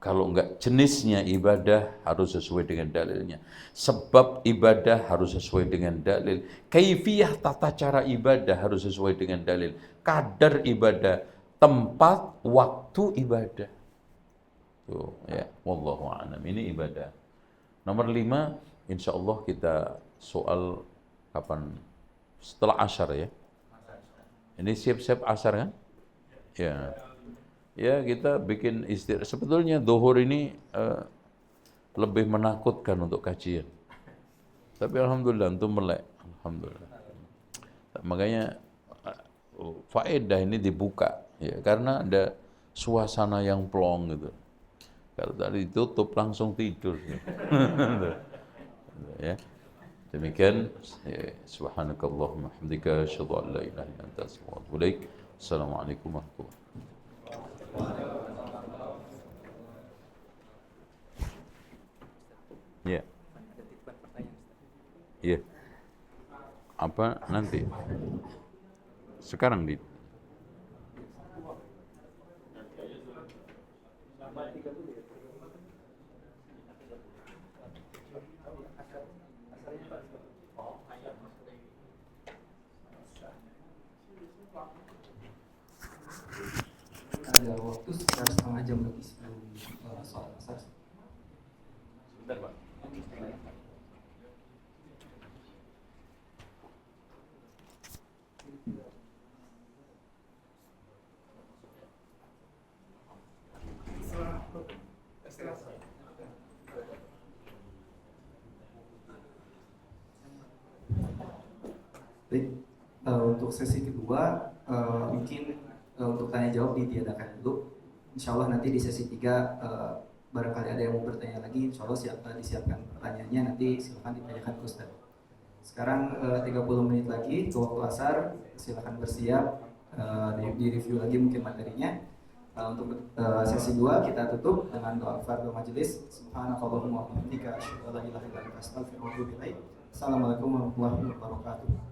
Kalau nggak jenisnya ibadah harus sesuai dengan dalilnya. Sebab ibadah harus sesuai dengan dalil. Kaifiyah tata cara ibadah harus sesuai dengan dalil. Kadar ibadah, tempat, waktu ibadah. Tuh ya, wallahu a'lam. Ini ibadah. Nomor 5, insya Allah kita soal kapan? Setelah asar ya. Ini siap-siap asar kan? Ya. Ya kita bikin istirahat. Sebetulnya zuhur ini lebih menakutkan untuk kajian. Tapi alhamdulillah antum melek. Alhamdulillah. Makanya faedah ini dibuka ya karena ada suasana yang plong gitu. Kalau tadi ditutup langsung tidur. Ya. Demikian subhanakallahumma hamdika asyhadu an la ilaha illa anta astaghfiruka wa atubu ilaik. Assalamualaikum warahmatullahi wabarakatuh. Ya. Iya. Apa nanti? Sekarang di ada waktu sekitar setengah jam lagi sebelum sholat asar. Sebentar, Pak. Baik, untuk sesi kedua mungkin untuk tanya jawab ditiadakan dulu. Insya Allah nanti di sesi 3 barangkali ada yang mau bertanya lagi, insya Allah disiapkan pertanyaannya, nanti silakan ditanyakan ke Ustaz. Sekarang 30 menit lagi ke waktu asar, silakan bersiap, di review lagi mungkin materinya. Untuk sesi 2 kita tutup dengan doa fardhu majelis. Subhanakallahumma wa bihamdika asyhadu an la ilaha illa anta astaghfiruka wa atubu ilaik. Assalamualaikum warahmatullahi wabarakatuh.